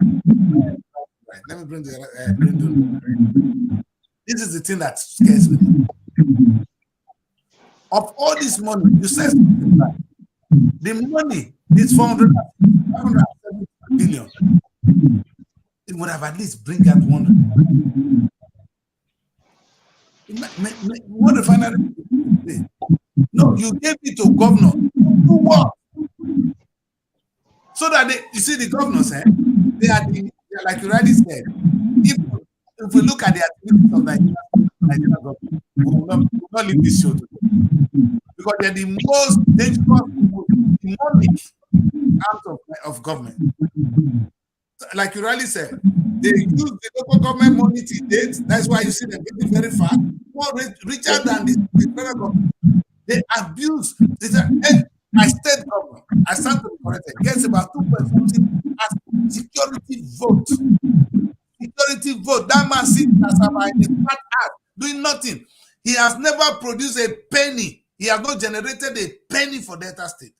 Right, let me bring the this is the thing that scares me. Of all this money, you said the money is 570 billion. It would have at least bring out 100. What the final? No, you gave it to governor. Do what? So that you see the governors, they are like you already said. If we look at the activities of Nigeria government, we will not leave this show today. Because they're the most dangerous, demonic arms of government. Like you rightly said, they use the local government money to date. That's why you see them getting very fat, more richer than the federal government. They abuse. My state government, I stand to be corrected, gets about 2% as security vote. Security vote. That man sits as about in the fat ass, doing nothing. He has never produced a penny. He has not generated a penny for Delta State.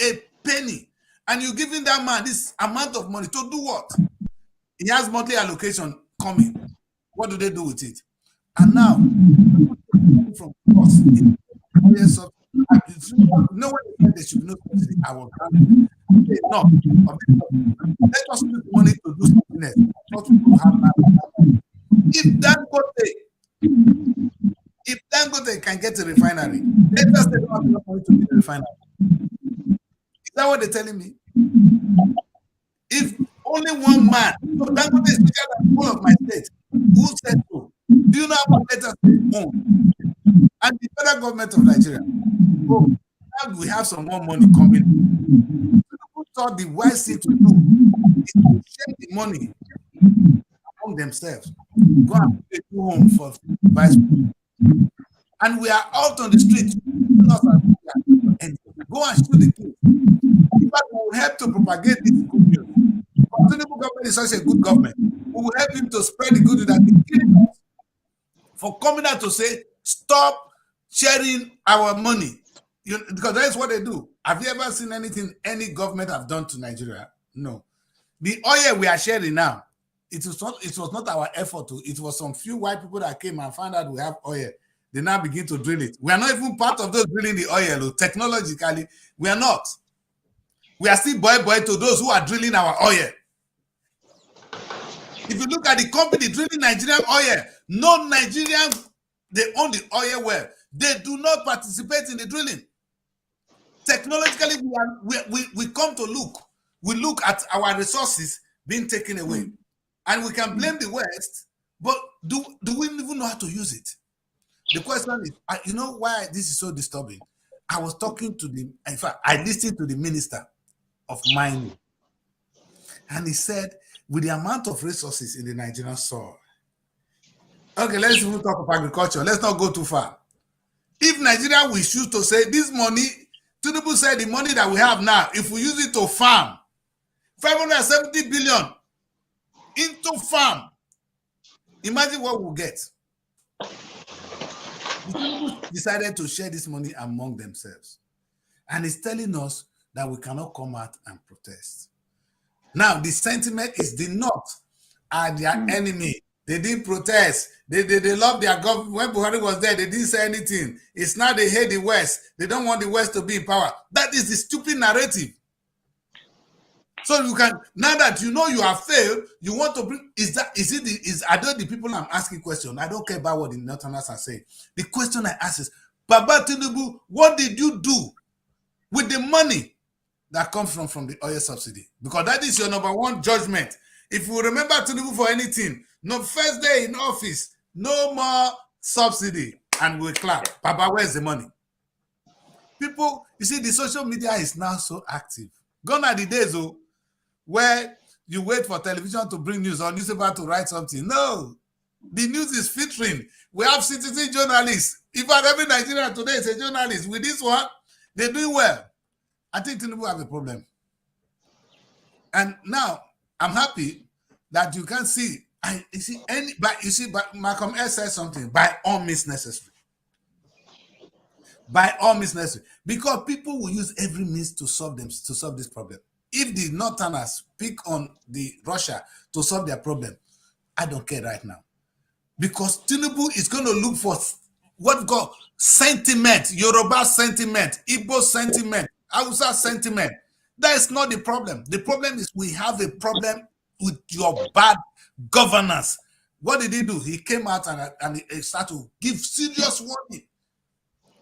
A penny. And you're giving that man this amount of money to do what? He has monthly allocation coming. What do they do with it? And now, from us, no one said there should be no subsidy. I will grant it. No. Let us use money to do something else. Not to have that. If Dangote can get a refinery, let us take out enough money to get a refinery. Is that what they're telling me? If only one man, so Dangote is bigger than all of my state, who said so? Do you know how much Delta State own? And the federal government of Nigeria. Oh, now we have some more money coming. People thought the wise thing to do is to share the money among themselves. Go and pay two homes for vice president. And we are out on the street. And go and shoot the kids. In fact, we will help to propagate this good news. The Tinubu government is such a good government. We will help him to spread the good news that he's killing us for coming out to say, stop sharing our money. Because that's what they do. Have you ever seen anything any government have done to Nigeria? No. The oil we are sharing now, it was not our effort to. It was some few white people that came and found out we have oil. They now begin to drill it. We are not even part of those drilling the oil. Technologically, we are not. We are still boy to those who are drilling our oil. If you look at the company drilling Nigerian oil, no Nigerian, they own the oil well. They do not participate in the drilling. Technologically, we come to look. We look at our resources being taken away. And we can blame the West, but do we even know how to use it? The question is, you know why this is so disturbing? I was talking to in fact, I listened to the Minister of Mining. And he said, with the amount of resources in the Nigerian soil, okay, let's even talk of agriculture. Let's not go too far. If Nigeria will choose to say this money, Tinubu said the money that we have now, if we use it to farm, 570 billion into farm, imagine what we'll get. Tinubu decided to share this money among themselves. And he's telling us that we cannot come out and protest. Now, the sentiment is the North are their enemy. They didn't protest. They love their government. When Buhari was there, they didn't say anything. It's now they hate the West. They don't want the West to be in power. That is the stupid narrative. So you can, now that you know you have failed, you want to bring, are they the people I'm asking questions? I don't care about what the Northerners are saying. The question I ask is, Baba Tinubu, what did you do with the money that comes from the oil subsidy? Because that is your number one judgment. If you remember Tinubu for anything, no first day in office, no more subsidy, and we clap. Baba, where's the money? People, you see, the social media is now so active. Gone are the days, where you wait for television to bring news or newspaper to write something. No, the news is filtering. We have citizen journalists. In fact, every Nigerian today is a journalist. With this one, they're doing well. I think Tinubu have a problem. And now I'm happy that you can see. But Malcolm X said something. By all means necessary. By all means necessary, because people will use every means to solve this problem. If the Northerners pick on the Russia to solve their problem, I don't care right now, because Tinubu is going to look for what we call sentiment, Yoruba sentiment, Igbo sentiment, Hausa sentiment. That is not the problem. The problem is we have a problem with your bad governance. What did he do? He came out and he started to give serious warning,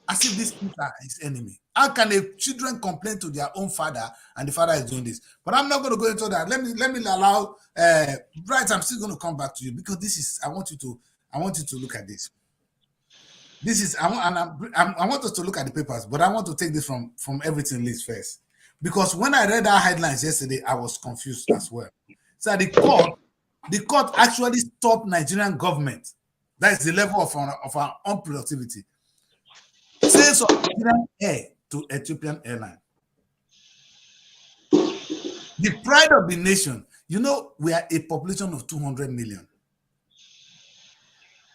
as if these people are his enemy. How can the children complain to their own father and the father is doing this? But I'm not going to go into that. Let me allow Bright. I'm still going to come back to you, because this is, I want you to look at this. This is, I want us to look at the papers, but I want to take this from everything list first, because when I read our headlines yesterday, I was confused as well. So the court actually stopped Nigerian government. That is the level of our unproductivity. Sales of Nigerian air to Ethiopian airline. The pride of the nation. You know, we are a population of 200 million.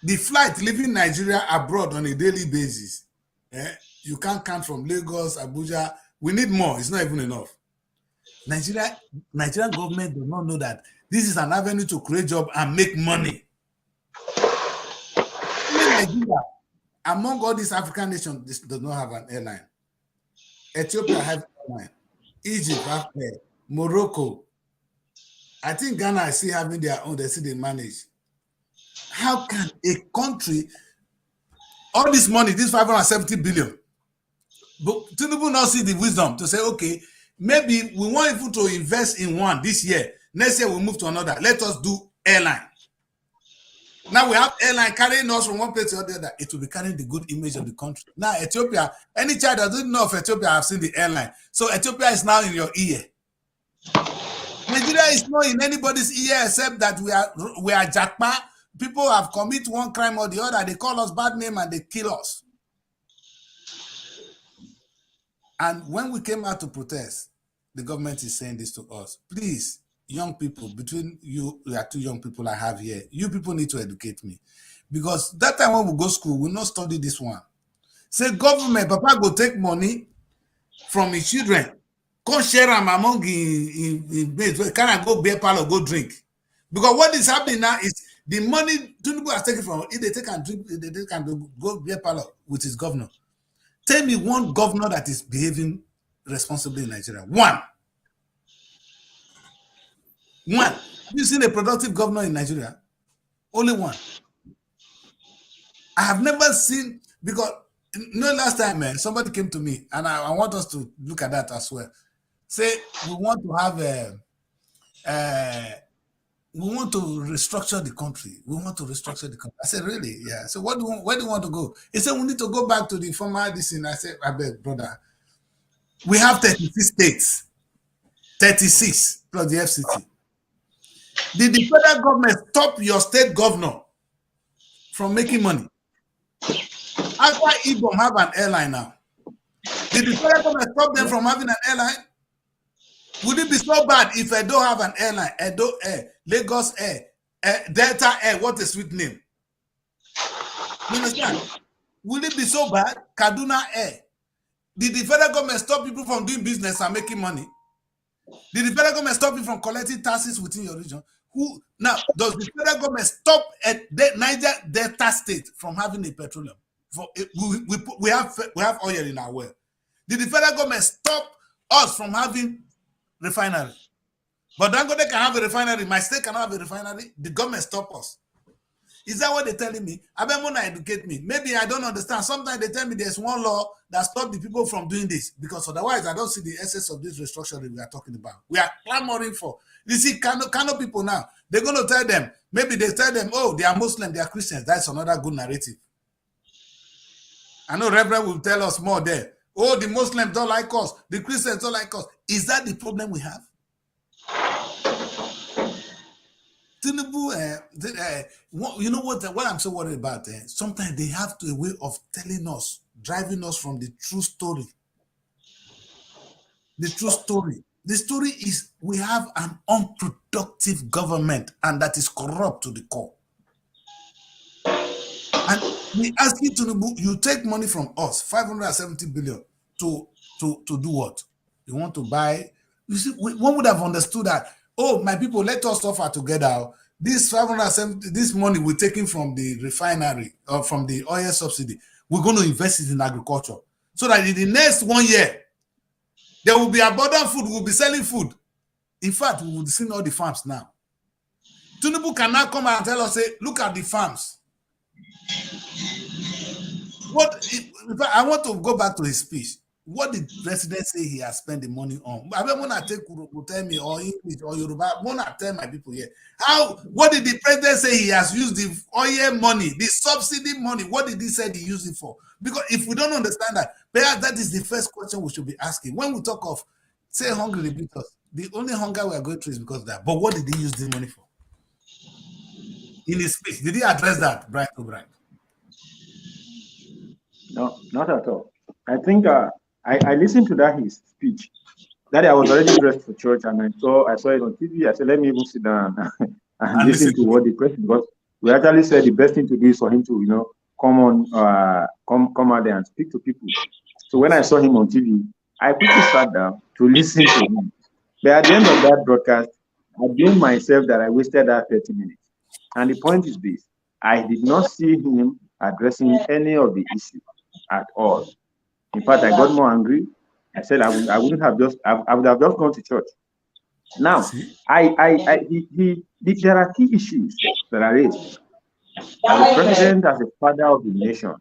The flight leaving Nigeria abroad on a daily basis, you can't count from Lagos, Abuja. We need more. It's not even enough. Nigerian government does not know that this is an avenue to create jobs and make money. In Nigeria, among all these African nations, this does not have an airline. Ethiopia has an airline. Egypt has air. Morocco. I think Ghana is still having their own. They see they manage. How can a country, all this money, this 570 billion, but Tinubu not see the wisdom to say, okay, maybe we want even to invest in one this year. Next year we'll move to another. Let us do airline. Now we have airline carrying us from one place to the other. It will be carrying the good image of the country. Now Ethiopia, any child that doesn't know of Ethiopia have seen the airline. So Ethiopia is now in your ear. Nigeria is not in anybody's ear except that we are Jackpa. People have committed one crime or the other. They call us bad name and they kill us. And when we came out to protest, the government is saying this to us. Please, young people, between you are two young people I have here, you people need to educate me. Because that time when we go to school, we not study this one. Say government, Papa go take money from his children, come share them among in beds. Can I go beer parlor, go drink? Because what is happening now is the money Tinubu has taken from, if they take and drink, they can go beer parlor with his governor. Tell me one governor that is behaving responsibly in Nigeria. One. Have you seen a productive governor in Nigeria? Only one. I have never seen, because last time somebody came to me, and I want us to look at that as well. Say we want to have we want to restructure the country. We want to restructure the country. I said, really? Yeah. So where do you want to go? He said, we need to go back to the former this. I said, I beg, brother. We have 36 states, 36 plus the FCT. Did the federal government stop your state governor from making money? Akwa Ibom have an airline now. Did the federal government stop them from having an airline? Would it be so bad if I don't have an airline? Edo Air, Lagos Air, Delta Air, what a sweet name. You understand? Would it be so bad? Kaduna Air. Did the federal government stop people from doing business and making money? Did the federal government stop you from collecting taxes within your region? Who now does the federal government stop at Niger Delta State from having a petroleum? We have oil in our well. Did the federal government stop us from having refinery? But Dangote can have a refinery. My state cannot have a refinery. The government stop us. Is that what they're telling me? Abemona educate me. Maybe I don't understand. Sometimes they tell me there's one law that stops the people from doing this, because otherwise I don't see the essence of this restructuring we are talking about. We are clamoring for. You see, Kano people now, they're going to tell them, maybe they tell them, oh, they are Muslim, they are Christians. That's another good narrative. I know Reverend will tell us more there. Oh, the Muslims don't like us. The Christians don't like us. Is that the problem we have? Tinubu, you know what I'm so worried about? Sometimes they have a way of telling us, driving us from the true story. The true story. The story is we have an unproductive government, and that is corrupt to the core. And we ask you, Tinubu, you take money from us, 570 billion, to do what? You want to buy? You see, one would have understood that. Oh, my people, let us suffer together. This 570, this money we're taking from the refinery or from the oil subsidy, we're going to invest it in agriculture, so that in the next 1 year, there will be abundant food. We'll be selling food. In fact, we will be seeing all the farms now. Tinubu can now come and tell us, say, look at the farms. I want to go back to his speech. What did the president say he has spent the money on? I don't want to tell me, or English or Yoruba. I want to tell my people here. What did the president say he has used the oil money, the subsidy money? What did he say he used it for? Because if we don't understand that, perhaps that is the first question we should be asking. When we talk of, say, hungry because the only hunger we are going through is because of that. But what did he use the money for? In his speech, did he address that, Brian O'Brien? No, not at all. I think I listened to his speech. That I was already dressed for church, and I saw it on TV. I said, let me even sit down and listen to what the president, because we actually said the best thing to do is for him to, come out there and speak to people. So when I saw him on TV, I quickly sat down to listen to him. But at the end of that broadcast, I blamed myself that I wasted that 30 minutes. And the point is this: I did not see him addressing any of the issues at all. In fact, I got more angry. I said I would have just gone to church. Now, there are key issues that are raised. As a president, as a father of the nation,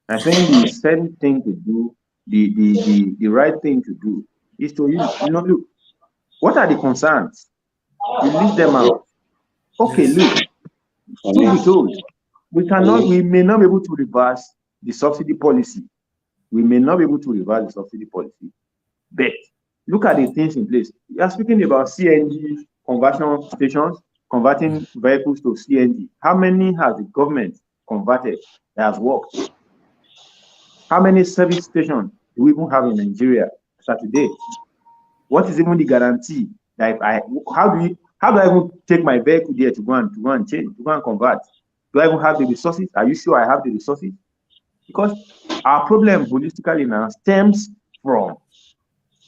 I think the same thing to do, the right thing to do, is to look, what are the concerns? You list them out. Okay, look, to be told, we may not be able to reverse the subsidy policy. We may not be able to reverse the subsidy policy, but look at the things in place. You are speaking about CNG conversion stations, converting vehicles to CNG. How many has the government converted that has worked? How many service stations do we even have in Nigeria today? What is even the guarantee that how do I even take my vehicle there to go and change, to go and convert? Do I even have the resources? Are you sure I have the resources? Because our problem holistically now stems from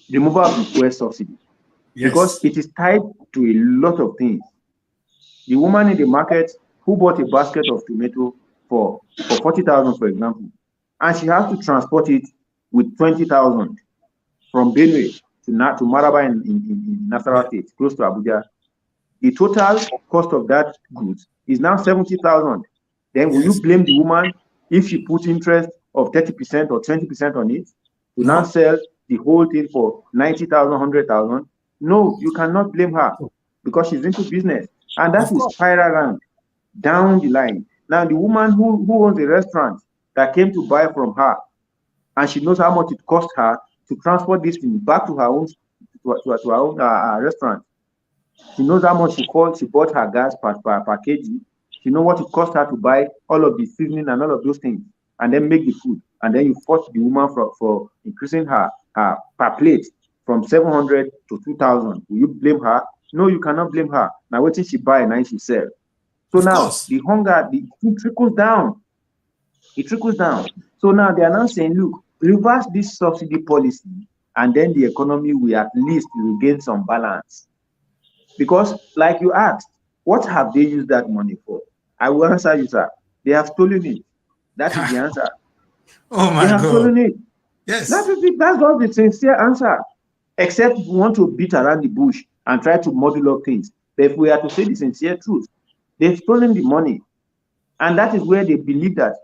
the removal of the fuel subsidy. Yes. Because it is tied to a lot of things. The woman in the market who bought a basket of tomato for 40,000, for example, and she has to transport it with 20,000 from Benue to Maraba in Nasarawa State, close to Abuja. The total cost of that goods is now 70,000. Then will you blame the woman if she puts interest of 30% or 20% on it to now sell the whole thing for 90,000, 100,000? No, you cannot blame her, because she's into business. And that is spiral down the line. Now, the woman who owns a restaurant that came to buy from her, and she knows how much it cost her to transport this thing back to her own restaurant. She knows how much she bought her gas per kg. She knows what it cost her to buy all of the seasoning and all of those things, and then make the food. And then you force the woman for increasing her per plate from 700 to 2,000. Will you blame her? No, you cannot blame her. Now, what did she buy and she sell? So now the hunger, the food trickles down. It trickles down. So now they are now saying, look, reverse this subsidy policy, and then the economy will at least regain some balance. Because, like you asked, what have they used that money for? I will answer you, sir. They have stolen it. That is the answer. Oh my God. They have stolen it. Yes. That's not the sincere answer. Except you want to beat around the bush and try to model up things. But if we are to say the sincere truth, they've stolen the money. And that is where they believe that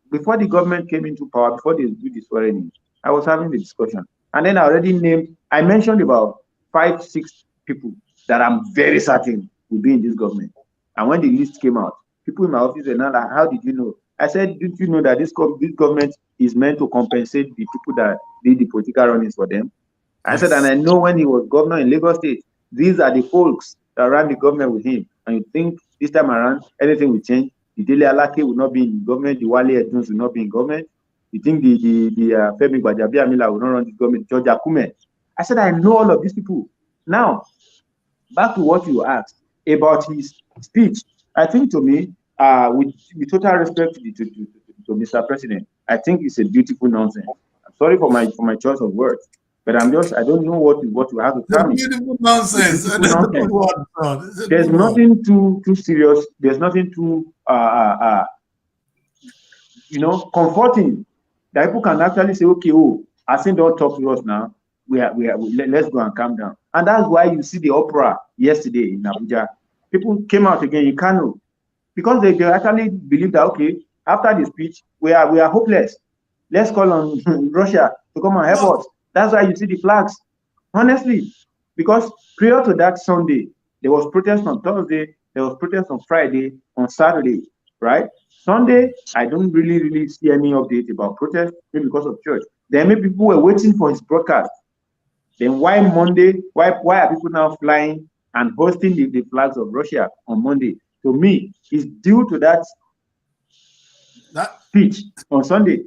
before the government came into power, before they do the swearing in, I was having the discussion. And then I mentioned about 5, 6 people that I'm very certain will be in this government. And when the list came out, people in my office said, "Now, how did you know?" I said, "Didn't you know that this government is meant to compensate the people that did the political runnings for them?" I said, and I know when he was governor in Lagos State, these are the folks that ran the government with him. And you think this time around, anything will change? The Dele Alake will not be in government, the Wale Eduns will not be in government. You think the Femi Gbajabiamila will not run the government, George Akume? I said, I know all of these people. Now, back to what you asked about his speech. I think to me, with total respect to Mr. President, I think it's a beautiful nonsense. I'm sorry for my choice of words, but I don't know what you have to tell me. Beautiful nonsense. There's nothing too serious. There's nothing too comforting that people can actually say, okay, Asin don't talk to us now. Let's go and calm down. And that's why you see the opera yesterday in Abuja. People came out again in Kano because they actually believe that, okay, after the speech, we are hopeless. Let's call on Russia to come and help us. That's why you see the flags. Honestly, because prior to that Sunday, there was protest on Thursday, there was protest on Friday, on Saturday, right? Sunday, I don't really see any update about protest, maybe because of church. Then maybe people were waiting for his broadcast. Then why Monday? Why are people now flying and hosting the flags of Russia on Monday? To me, it's due to that speech on Sunday.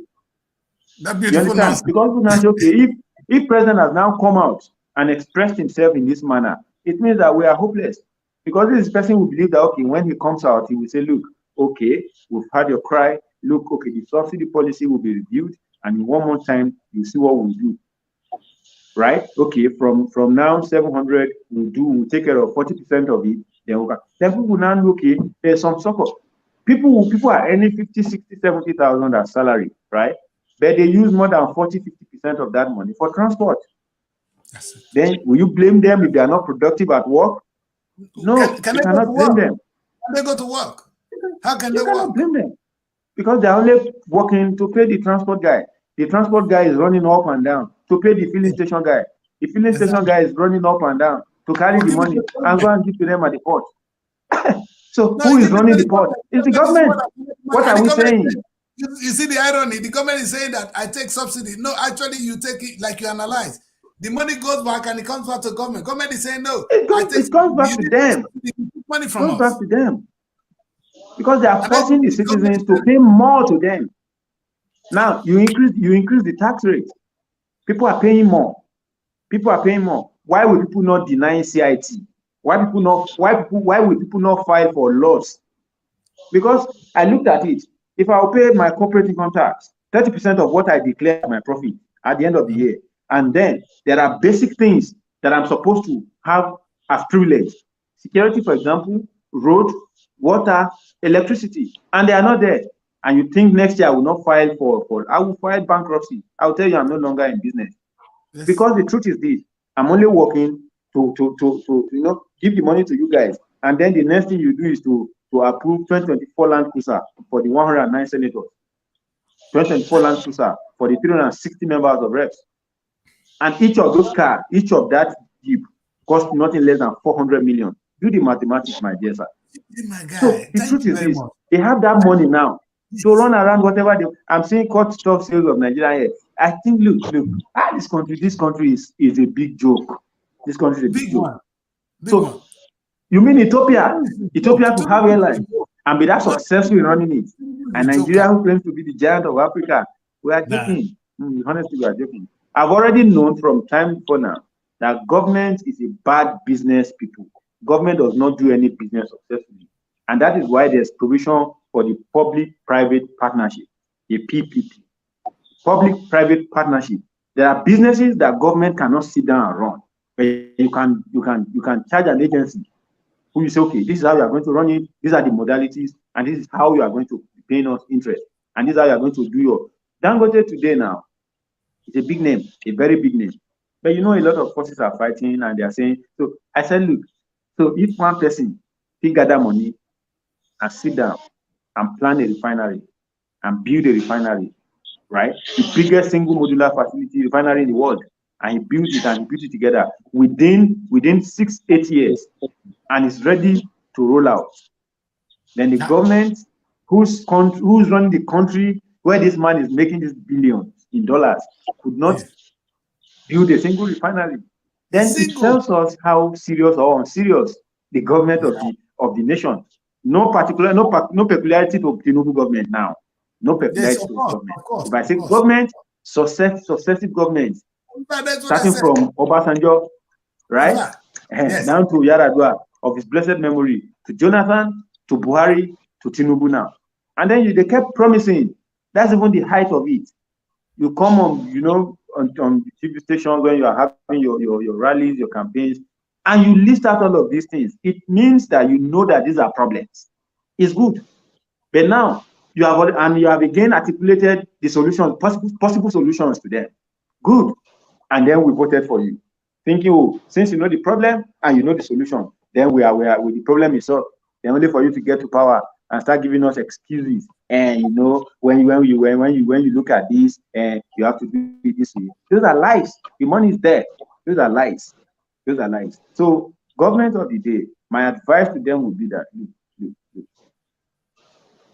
That beautiful nonsense. Because people now say, okay, if president has now come out and expressed himself in this manner, it means that we are hopeless. Because this person will believe that, okay, when he comes out, he will say, look, okay, we've heard your cry. Look, okay, the subsidy policy will be reviewed. And in 1 month time, you see what we'll do. Right? Okay, from now, 700, we'll take care of 40% of it. Then people will now look, okay, there's some support. People are earning 50, 60, 70,000 as salary, right? But they use more than 40, 50% of that money for transport. Then will you blame them if they are not productive at work? No, you cannot blame them. Can they go to work? How can they work? You cannot blame them because they're only working to pay the transport guy. The transport guy is running up and down to pay the filling station guy. The filling station guy is running up and down to carry the money and go and give to them at the port. So who is running the port? It's the government. What are we saying? You see the irony. The government is saying that I take subsidy. No, actually, you take it like you analyze. The money goes back and it comes back to government. Government is saying no. It comes back to them. Money from us. It comes back to them because they are forcing the citizens to pay more to them. Now you increase the tax rate. People are paying more. People are paying more. Why will people not deny CIT? Why will people not file for loss? Because I looked at it. If I will pay my corporate income tax, 30% of what I declare my profit at the end of the year, and then there are basic things that I'm supposed to have as privilege. Security, for example, road, water, electricity, and they are not there. And you think next year I will not file I will file bankruptcy. I will tell you I'm no longer in business. Yes. Because the truth is this, I'm only working to give the money to you guys. And then the next thing you do is to approve 2024 Land Cruiser for the 109 senators, 2024 Land Cruiser for the 360 members of reps. And each of those cars, each of that Jeep costs nothing less than 400 million. Do the mathematics, my dear sir. My guy, so the truth is this, they have that money now to run around whatever I'm saying cut stock sales of Nigeria here. I think, look, this country is a big joke. This country is a big joke. So you mean Ethiopia to have airlines and be that successful in running it, and Nigeria, who claims to be the giant of Africa, we are joking. Honestly, we are joking. I've already known from time before now that government is a bad business people. Government does not do any business successfully, and that is why there's provision for the public-private partnership, the PPP. Public-private partnership. There are businesses that government cannot sit down and run, but you can charge an agency who you say, okay, this is how you are going to run it. These are the modalities, and this is how you are going to be paying us interest, and this is how you are going to do your Dangote today now. It's a big name, a very big name. But you know, a lot of forces are fighting and they are saying, so I said, look, so if one person he gather money and sit down and plan a refinery and build a refinery, right? The biggest single modular facility refinery in the world, and he built it together within 6-8 years, and is ready to roll out. Then the government who's running the country where this man is making this billions in dollars could not build a single refinery. Then it tells us how serious or unserious the government of the nation. No peculiarity to Tinubu government now. No peculiarity to government. If I say government, successive governments, starting from Obasanjo, right? Down to Yaradua of his blessed memory, to Jonathan, to Buhari, to Tinubu now. And then they kept promising. That's even the height of it. You come on, you know, on TV stations when you are having your rallies, your campaigns, and you list out all of these things. It means that you know that these are problems. It's good. But now you have again articulated the solutions, possible solutions to them. Good. And then we voted for you, thinking, oh, since you know the problem and you know the solution, then we are the problem is solved. Then only for you to get to power and start giving us excuses. And you know, when you look at this, and you have to do it this way. Those are lies. The money is there. Those are lies. Those are lies. So, government of the day, my advice to them would be that look.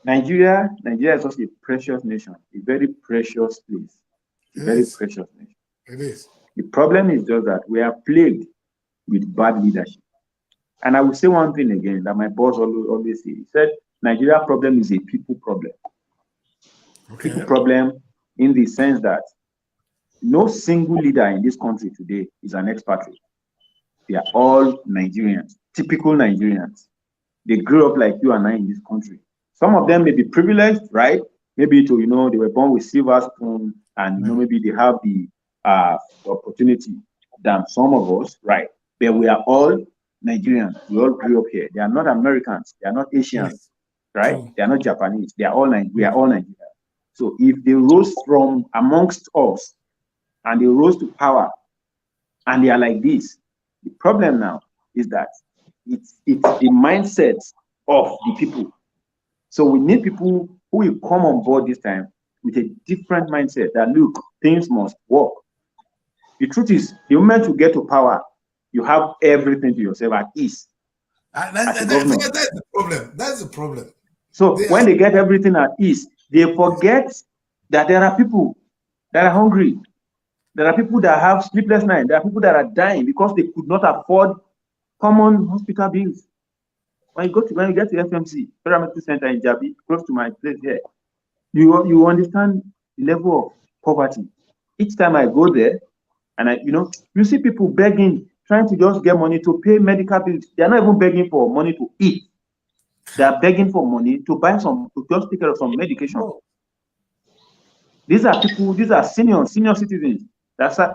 Nigeria is such a precious nation, a very precious place, precious nation. It is. The problem is just that we are plagued with bad leadership. And I will say one thing again that my boss always says. He said, Nigeria problem is a people problem. People problem in the sense that no single leader in this country today is an expatriate. They are all Nigerians, typical Nigerians. They grew up like you and I in this country. Some of them may be privileged, right? Maybe they were born with silver spoon, and maybe they have the opportunity than some of us, right? But we are all Nigerians. We all grew up here. They are not Americans. They are not Asians, right? They are not Japanese. We are all Nigerians. So if they rose from amongst us and they rose to power and they are like this, the problem now is that it's the mindset of the people. So we need people who will come on board this time with a different mindset that, look, things must work. The truth is, the moment you get to power, you have everything to yourself at ease. That's the problem. That's the problem. So when they get everything at ease, they forget that there are people that are hungry. There are people that have sleepless nights. There are people that are dying because they could not afford common hospital bills. When you get to FMC, Paramedical Center in Jabi, close to my place here, you understand the level of poverty. Each time I go there, and you see people begging, trying to just get money to pay medical bills. They are not even begging for money to eat. They are begging for money to just take care of some medication. These are people, these are senior citizens.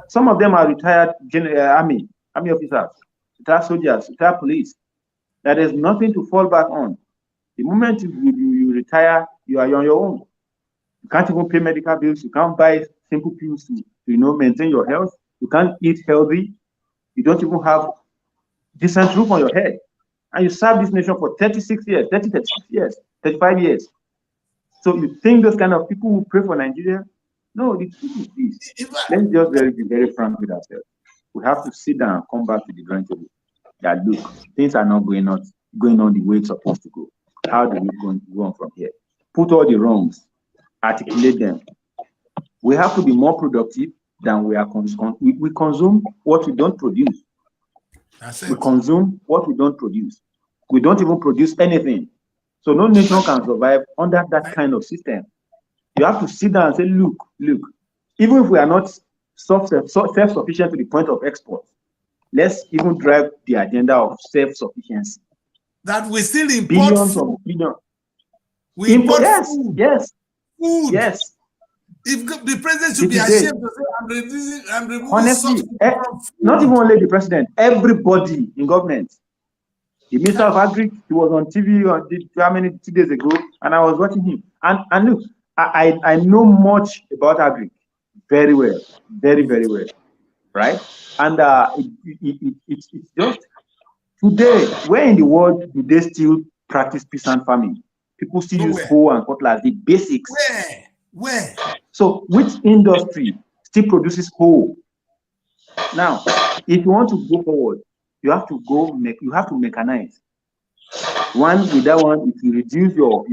Some of them are retired army officers, retired soldiers, retired police. There is nothing to fall back on. The moment you retire, you are on your own. You can't even pay medical bills. You can't buy simple pills to maintain your health. You can't eat healthy. You don't even have decent roof on your head. And you serve this nation for 36 years, 36 years, 35 years. So you think those kind of people who pray for Nigeria? No, the truth is this. Let's just be very frank with ourselves. We have to sit down and come back to the drawing table. That look, things are not going on the way it's supposed to go. How do we go on from here? Put all the wrongs, articulate them. We have to be more productive than we are consuming. We consume what we don't produce. We consume what we don't produce. We don't even produce anything. So no nation can survive under that kind of system. You have to sit down and say, look, even if we are not self-sufficient to the point of export, let's even drive the agenda of self-sufficiency. That we still import billions food. of billions. We import food. Yes. Food. Yes. If the president should be ashamed to say, I'm removing honestly, from food. Not even only the president, everybody in government. The Minister of Agri, he was on TV 2 days ago, and I was watching him. And look, I know much about Agri very well, very, very well, right? And it's just today, where in the world do they still practice peasant farming? People still use hoe and cutlass, the basics. Where? So which industry still produces hoe? Now, if you want to go forward, you have to mechanize. One, with that one, it will reduce your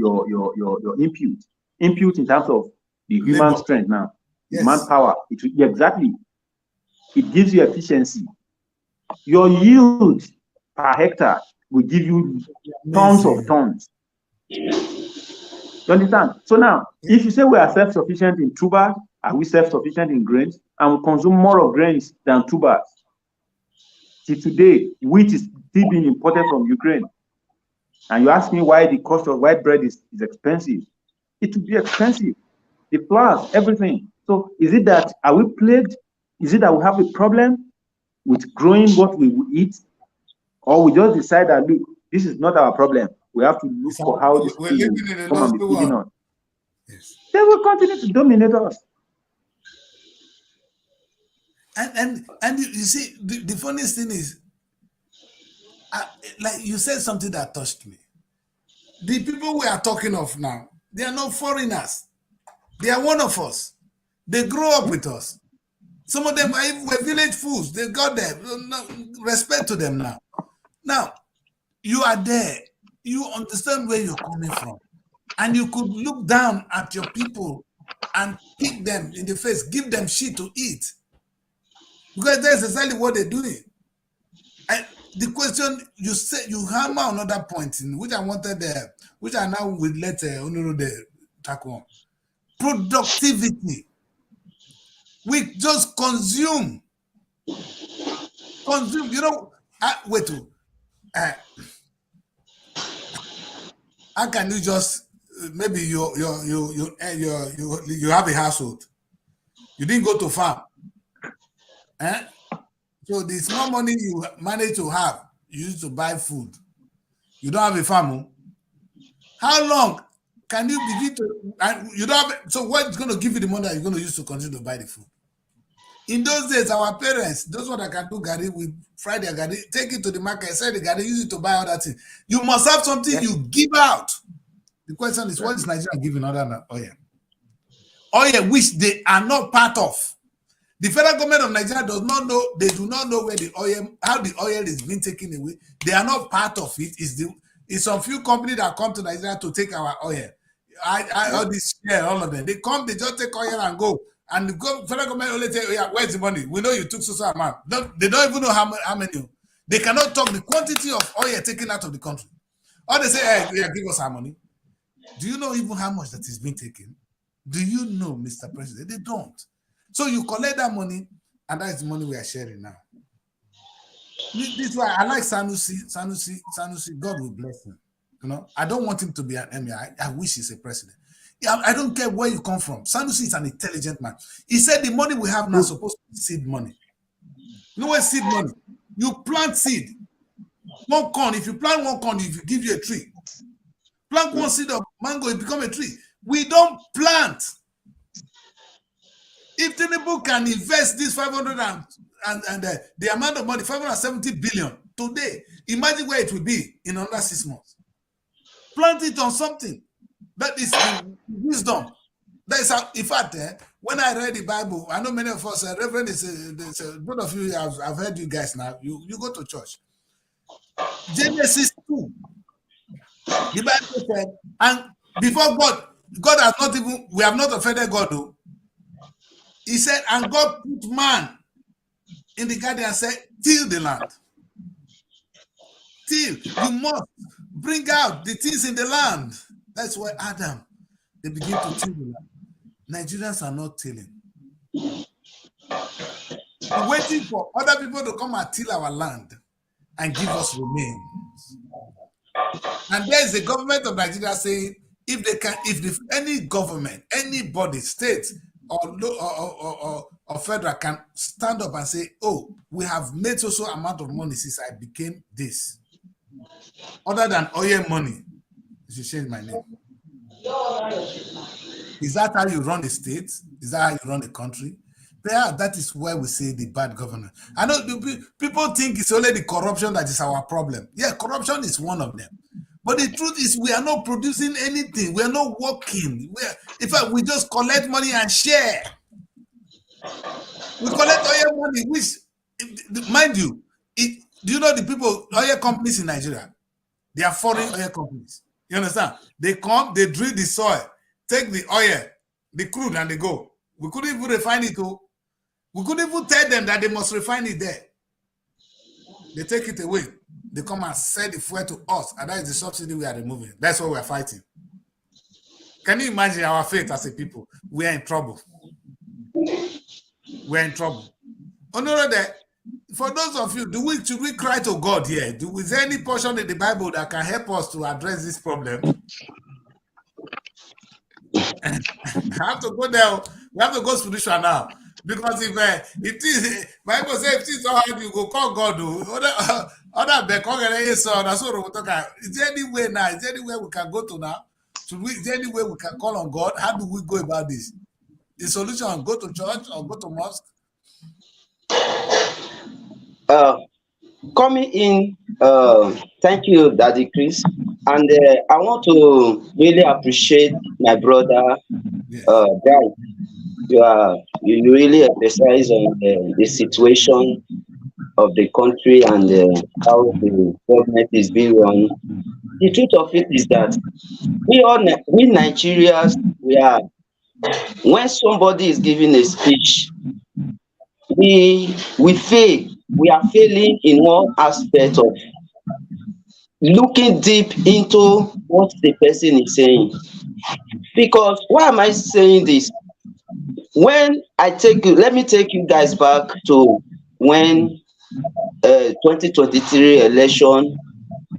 input in terms of the human strength now. Yes. Manpower. Exactly. It gives you efficiency. Your yield per hectare will give you tons of tons. You understand? So now, if you say we are self-sufficient in tubers, are we self-sufficient in grains? And we consume more of grains than tubers. Till today, wheat is still being imported from Ukraine. And you ask me why the cost of white bread is expensive. It will be expensive. The flour, everything. So is it that, are we plagued? Is it that we have a problem with growing what we will eat? Or we just decide that, look, this is not our problem. We have to look for how this thing will come and be feeding on. Yes. They will continue to dominate us. And you see, the funniest thing is, like you said something that touched me. The people we are talking of now, they are not foreigners. They are one of us. They grow up with us. Some of them were village fools. They got there. Respect to them now. Now, you are there. You understand where you're coming from. And you could look down at your people and kick them in the face, give them shit to eat. Because that's exactly what they're doing. And the question you said, you hammer another point in which I wanted there, which I now will let Onuru tackle on. Productivity. We just consume. You know, wait. How can you just maybe you have a household? You didn't go to farm. So the small money you manage to have, you use to buy food. You don't have a farm. How long can you begin to? And you don't have. So what's going to give you the money that you're going to use to continue to buy the food? In those days, our parents, those ones that can do gari, we fry their gari, take it to the market, sell the gari, use it to buy other things. You must have something you give out. The question is, what is Nigeria giving other than oil? Oil, which they are not part of. The federal government of Nigeria does not know, they do not know where the oil, how the oil is being taken away. They are not part of it. It's some few companies that come to Nigeria to take our oil. All this share, all of them. They come, they just take oil and go. And the federal government only tell you, where's the money? We know you took so amount. They don't even know how many. They cannot talk the quantity of oil taken out of the country. Or they say, hey, give us our money. Do you know even how much that is being taken? Do you know, Mr. President? They don't. So you collect that money, and that is the money we are sharing now. This is why I like Sanusi. Sanusi, God will bless him. You know, I don't want him to be an emir. I wish he's a president. I don't care where you come from. Sanusi is an intelligent man. He said the money we have now is supposed to be seed money. You know what seed money? You plant seed. One corn, if you plant one corn, if you give you a tree. Plant one seed of mango, it become a tree. We don't plant. If Tinubu can invest this 500 and the amount of money, 570 billion today, imagine where it will be in another 6 months. Plant it on something. That is wisdom. That is how, in fact, when I read the Bible, I know many of us, Reverend both of you, I've heard you guys now, you go to church. Genesis 2, the Bible said, and before God has not even, we have not offended God though. He said, and God put man in the garden and said, till the land. Till, you must bring out the things in the land. That's why Adam, they begin to till the land. Nigerians are not tilling. We're waiting for other people to come and till our land and give us remains. And there is the government of Nigeria saying, if any government, anybody, state or federal can stand up and say, oh, we have made so amount of money since I became this. Other than oil money, you should change my name. Is that how you run a state? Is that how you run a country? Yeah, that is why we say the bad governance. I know people think it's only the corruption that is our problem. Yeah, corruption is one of them. But the truth is, we are not producing anything. We are not working. In fact, we just collect money and share. We collect oil money, which, mind you, do you know the people, oil companies in Nigeria? They are foreign oil companies. You understand? They come, they drill the soil, take the oil, the crude, and they go. We couldn't even refine it. We couldn't even tell them that they must refine it there. They take it away. They come and sell the fuel to us, and that is the subsidy we are removing. That's what we are fighting. Can you imagine our fate as a people? We are in trouble. We're in trouble. Honorable, for those of you, should we cry to God here? Is there any portion in the Bible that can help us to address this problem? I have to go there. We have to go spiritual now. Because if it is, Bible says, if it is so hard, you go call God. Is there any way now? Is there any way we can go to now? Is there any way we can call on God? How do we go about this? The solution: go to church or go to mosque? Coming in, thank you, Daddy Chris. And I want to really appreciate my brother, Guy. You really emphasize on the situation of the country and how the government is being run. The truth of it is that we Nigerians, when somebody is giving a speech, we fail. We are failing in one aspect of looking deep into what the person is saying. Because why am I saying this? When let me take you guys back to when 2023 election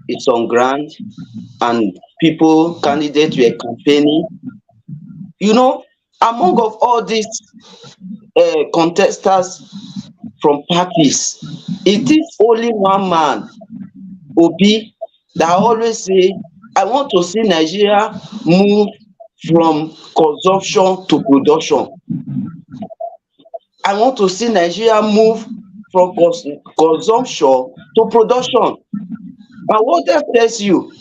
is on ground and candidates were campaigning. You know, among of all these contestants from parties, it is only one man, Obi, that always say, I want to see Nigeria move from consumption to production. I want to see Nigeria move from consumption to production. And what that tells you,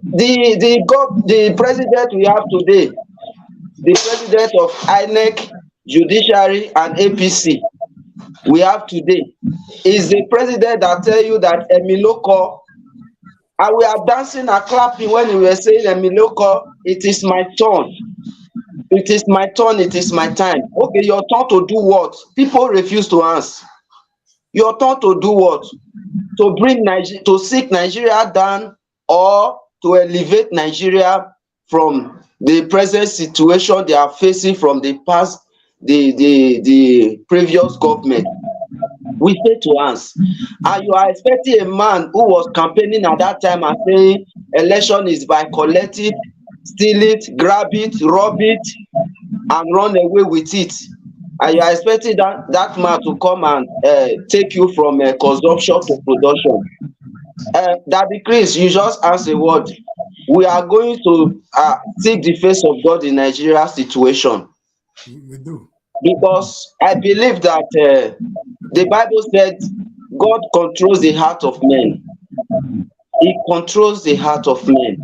the president we have today, the president of INEC, Judiciary, and APC we have today, is the president that tell you that Emiloko, and we are dancing and clapping when we were saying Emiloko, it is my turn. It is my turn, it is my time. Okay, your turn to do what? People refuse to answer. Your turn to do what? To seek Nigeria down or to elevate Nigeria from the present situation they are facing from the past, the previous government. We fail to answer. And you are expecting a man who was campaigning at that time and saying election is by collective, steal it, grab it, rob it, and run away with it. And you are expecting that man to come and take you from consumption to production. Daddy Chris, you just answer a word. We are going to seek the face of God in Nigeria situation. We do. Because I believe that the Bible said God controls the heart of men. He controls the heart of men.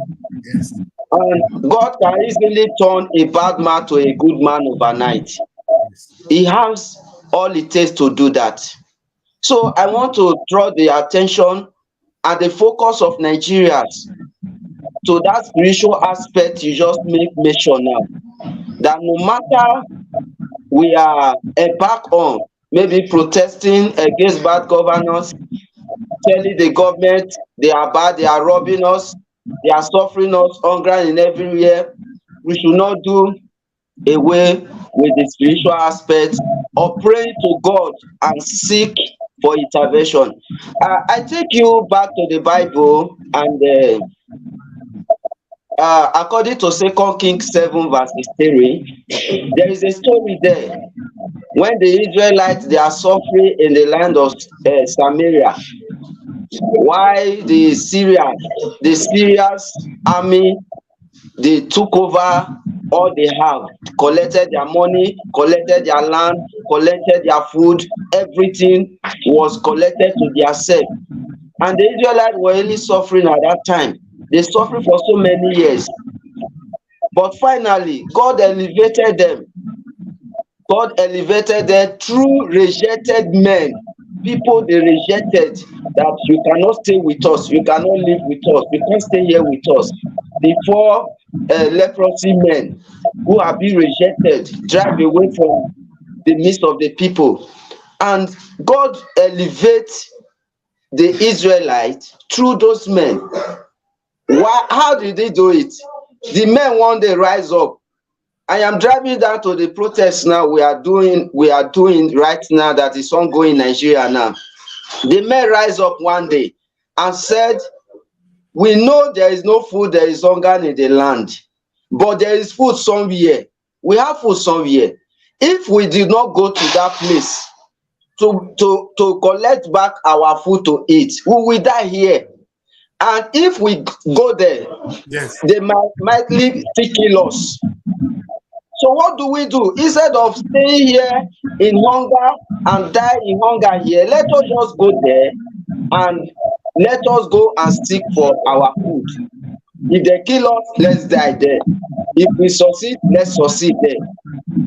Yes. And God can easily turn a bad man to a good man overnight. Yes. He has all it takes to do that. So I want to draw the attention and the focus of Nigerians to that spiritual aspect you just make mention now. That no matter we are embarked on maybe protesting against bad governance, telling the government they are bad, they are robbing us, they are suffering us hunger in everywhere, we should not do away with the spiritual aspect of praying to God and seek for intervention. I take you back to the Bible, and according to 2 Kings 7 verses 3, there is a story there when the Israelites, they are suffering in the land of Samaria. Why the Syrians army, they took over all they have, collected their money, collected their land, collected their food, everything was collected to their self. And the Israelites were really suffering at that time. They suffered for so many years. But finally, God elevated them. God elevated them through rejected men. People they rejected, that you cannot stay with us, you cannot live with us, you can't stay here with us. The four leprosy men who have been rejected, drive away from the midst of the people. And God elevates the Israelites through those men. Why? How did they do it? The men one day rise up. I am driving down to the protest now. We are doing right now, that is ongoing in Nigeria now. The men rise up one day and said, we know there is no food, there is hunger in the land, but there is food somewhere. We have food somewhere. If we did not go to that place to collect back our food to eat, we will die here. And if we go there, yes, they might still kill us. So what do we do? Instead of staying here in hunger and die in hunger here, let us just go there and let us go and seek for our food. If they kill us, let's die there. If we succeed, let's succeed there.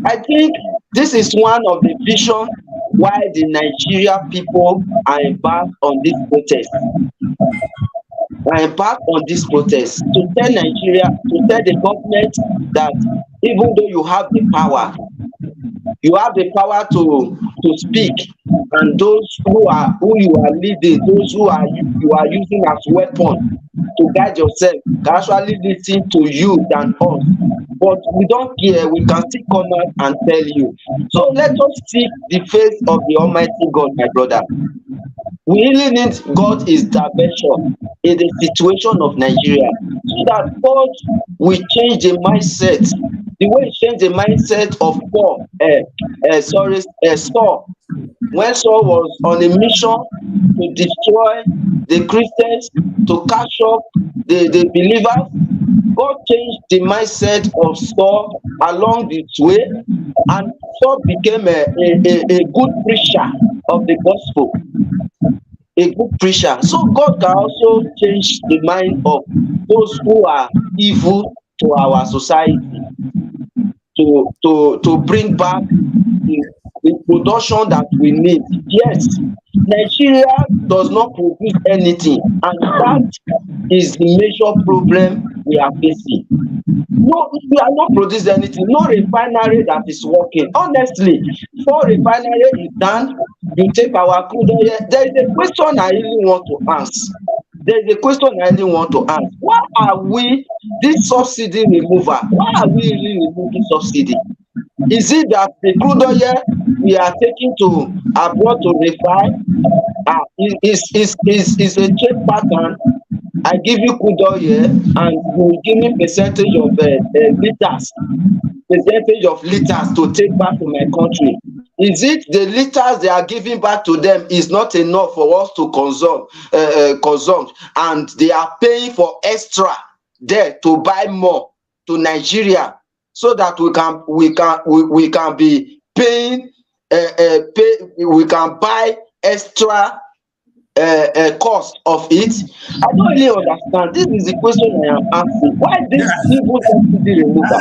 I think this is one of the vision why the Nigeria people are embarked on this protest. To tell Nigeria, to tell the government that even though you have the power to speak, and those who you are leading, those who you are using as weapon to guide yourself, can actually listen to you than us. But we don't care, we can still come out and tell you. So let us seek the face of the Almighty God, my brother. We really need God's intervention in the situation of Nigeria, so that God will change the mindset. The way he changed the mindset of Saul, when Saul was on a mission to destroy the Christians, to catch up the believers, God changed the mindset of Saul along this way, and Saul became a good preacher of the gospel. A good preacher. So God can also change the mind of those who are evil to our society, to bring back the production that we need. Yes, Nigeria does not produce anything, and that is the major problem we are facing. No, we are not producing anything. No refinery that is working. Honestly, before refinery is done, you take our crude oil. There is a question I really want to ask. Why are we this subsidy remover? Why are we really removing subsidy? Is it that the crude oil we are taking to abroad to refine is a trade pattern? I give you crude oil and you will give me percentage of liters to take back to my country. Is it the liters they are giving back to them is not enough for us to consume, and they are paying for extra there to buy more to Nigeria, so that we can be paying we can buy extra cost of it? I don't really understand. This is the question I am asking. Why this evil subsidy removal?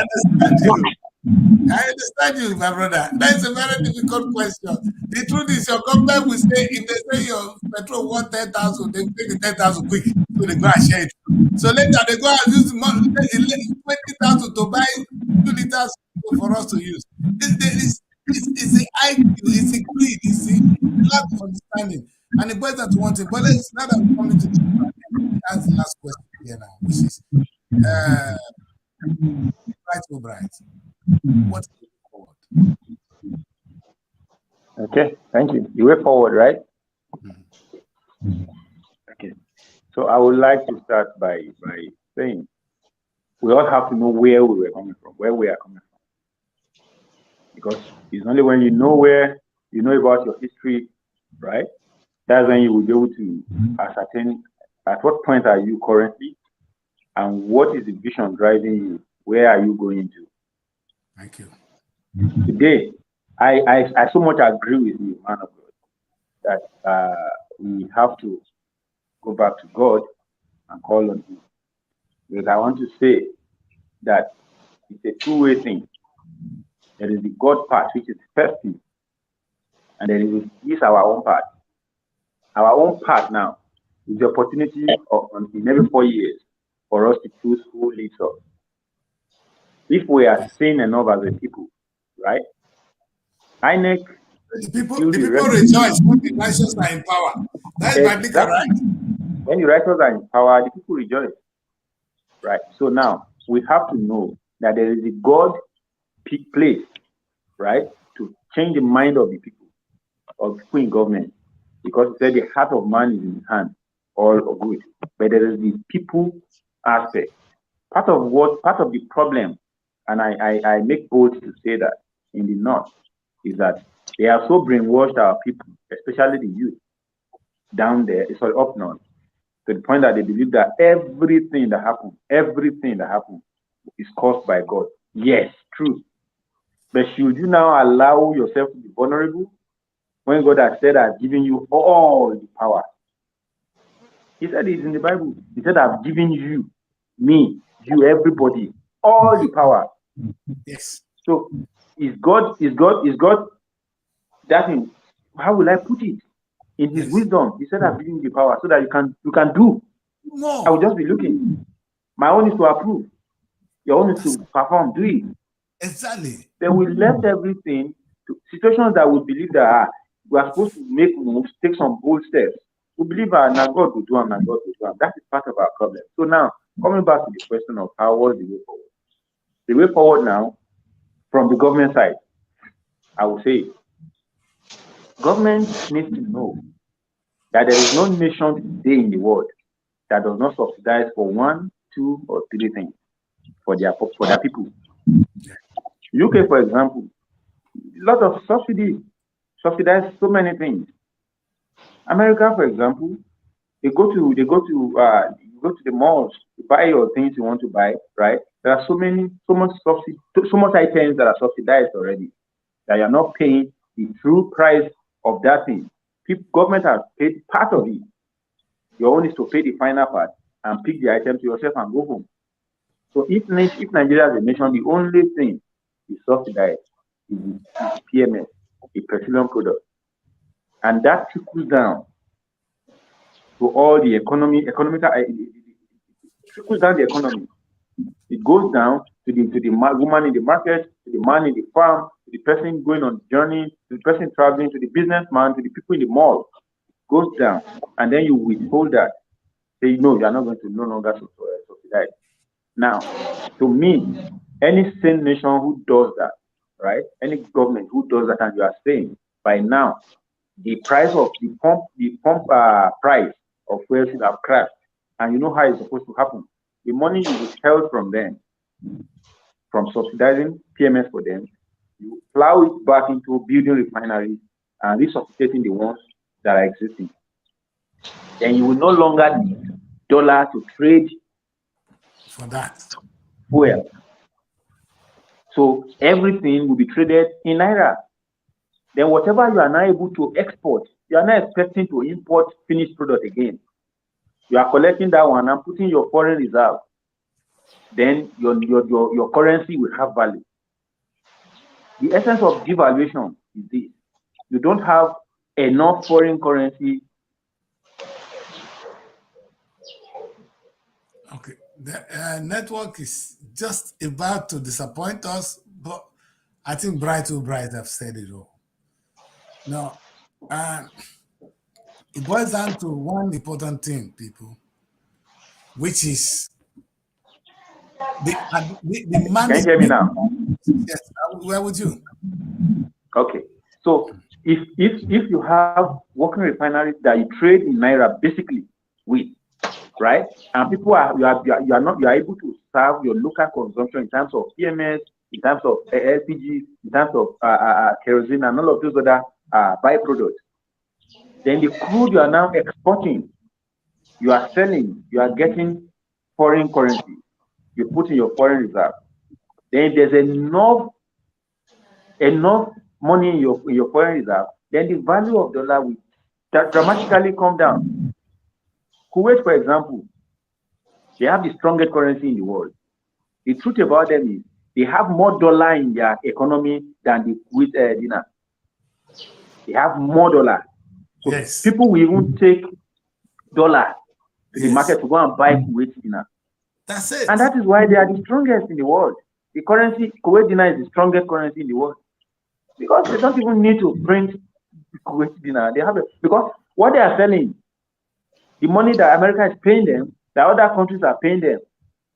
I understand you, my brother. That's a very difficult question. The truth is, your government will say, if they say your petrol worth 10,000, they pay the 10,000 quick, so they go and share it. So later they go and use 20,000 to buy 2 liters for us to use. It's the IQ, it's the greed, it's the lack of understanding, and it boils down to one thing. But let's now that we're coming to that's the last question here now, which is Bright O'Bright. What's the way forward? Okay, thank you. The way forward, right? Okay. So I would like to start by saying we all have to know where we were coming from, where we are coming from. Because it's only when you know where, you know about your history, right? That's when you will be able to ascertain at what point are you currently, and what is the vision driving you? Where are you going to? Thank you. Today, I so much agree with you, man of God, that we have to go back to God and call on Him. Because I want to say that it's a two-way thing. There is the God part, which is first thing, and there is our own part. Our own part now is the opportunity in every 4 years for us to choose who leads us. If we are sane enough as a people, right? INEC. The people rejoice when the righteous are in power. That is biblical, right? When the righteous are in power, the people rejoice. Right. So now we have to know that there is a God place, right, to change the mind of the people in government, because he said the heart of man is in his hand, all good. But there is the people aspect. Part of the problem, and I make bold to say that in the north, is that they have so brainwashed our people, especially the youth down there, it's all up north, to the point that they believe that everything that happens is caused by God. Yes, true. But should you now allow yourself to be vulnerable when God has said, I've given you all the power? He said it in the Bible. He said, I've given you, me, you, everybody, all the power. Yes. So is God that in, how will I put it? In his wisdom, he said, I've given you the power so that you can do. No. I will just be looking. My own is to approve. Your own is to perform, do it. Exactly. Then we left everything to situations that we believe that we are supposed to make moves, take some bold steps. We believe now God will do them, and God will do them. That is part of our problem. So now, coming back to the question of what is the way forward? The way forward now, from the government side, I will say, government needs to know that there is no nation today in the world that does not subsidize for 1, 2, or 3 things for their people. UK, for example, a lot of subsidize so many things. America, for example, you go to the malls to buy your things you want to buy, right? There are so much items that are subsidized already that you're not paying the true price of that thing. Government has paid part of it. Your own is to pay the final part and pick the item to yourself and go home. So if Nigeria as a nation, the only thing is subsidized is PMS, a petroleum product, and that trickles down to all the it trickles down the economy. It goes down to the woman in the market, to the man in the farm, to the person going on the journey, to the person traveling, to the businessman, to the people in the mall. It goes down, and then you withhold that. Say, no, you are not going to no longer subsidize. Now, to me, any sane nation who does that, right? Any government who does that, and you are saying by now, the price of the pump price of fuel should have crashed, and you know how it's supposed to happen. The money you withheld from them, from subsidizing PMS for them, you plow it back into building refineries and resuscitating the ones that are existing. Then you will no longer need dollar to trade for that fuel. So everything will be traded in naira. Then whatever you are now able to export, you are not expecting to import finished product again. You are collecting that one and putting your foreign reserve. Then your currency will have value. The essence of devaluation is this: you don't have enough foreign currency. Okay, the network is just about to disappoint us, but I think Bright have said it all. Now, it boils down to one important thing, people, which is the management. Can you hear me now? Yes, where would you? Okay, so if you have working refineries that you trade in naira basically with, right, and people you are able to serve your local consumption in terms of PMS, in terms of LPG, in terms of kerosene and all of those other byproducts, then the crude you are now exporting, you are selling, you are getting foreign currency, you put in your foreign reserve. Then there's enough money in your foreign reserve, then the value of dollar will dramatically come down. Kuwait, for example, they have the strongest currency in the world. The truth about them is they have more dollar in their economy than the Kuwait dinar. They have more dollar. So yes. people will even take dollar to the Yes. market to go and buy Kuwait dinar. That's it. And that is why they are the strongest in the world. The currency, Kuwait dinar is the strongest currency in the world. Because they don't even need to print Kuwait dinar. They have it. Because what they are selling, the money that America is paying them, that other countries are paying them,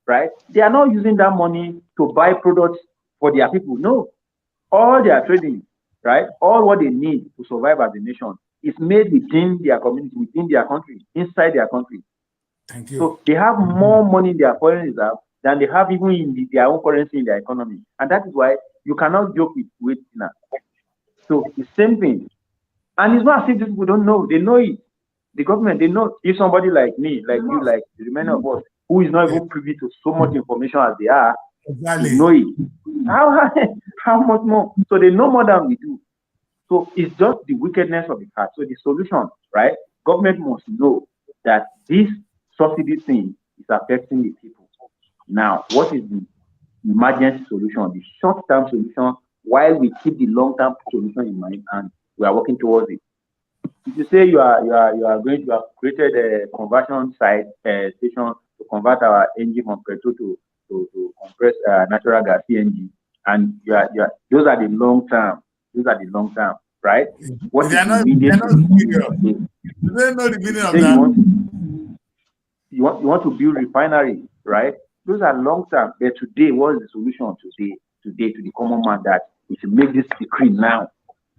right? They are not using that money to buy products for their people. No. All they are trading, right? All what they need to survive as a nation is made within their community, within their country, inside their country. Thank you. So they have more money in their foreign reserve than they have even in their own currency in their economy. And that is why you cannot joke with dinar. So the same thing. And it's not as if these people don't know. They know it. The government, they know. If somebody like me, like you, like the many of us, who is not even privy to so much information as they are, Exactly. they know it. How much more? So they know more than we do. So it's just the wickedness of the heart. So the solution, right? Government must know that this subsidy thing is affecting the people. Now, what is the emergency solution, the short-term solution, while we keep the long-term solution in mind and we are working towards it? If you say you are going to have created a conversion site station to convert our engine from petrol to compressed natural gas CNG, and those are the long term. Those are the long term, right? What They are is not, immediate? you don't know the meaning of that. You want to build refinery, right? Those are long term. But today, what is the solution today to the common man that we should make this decree now?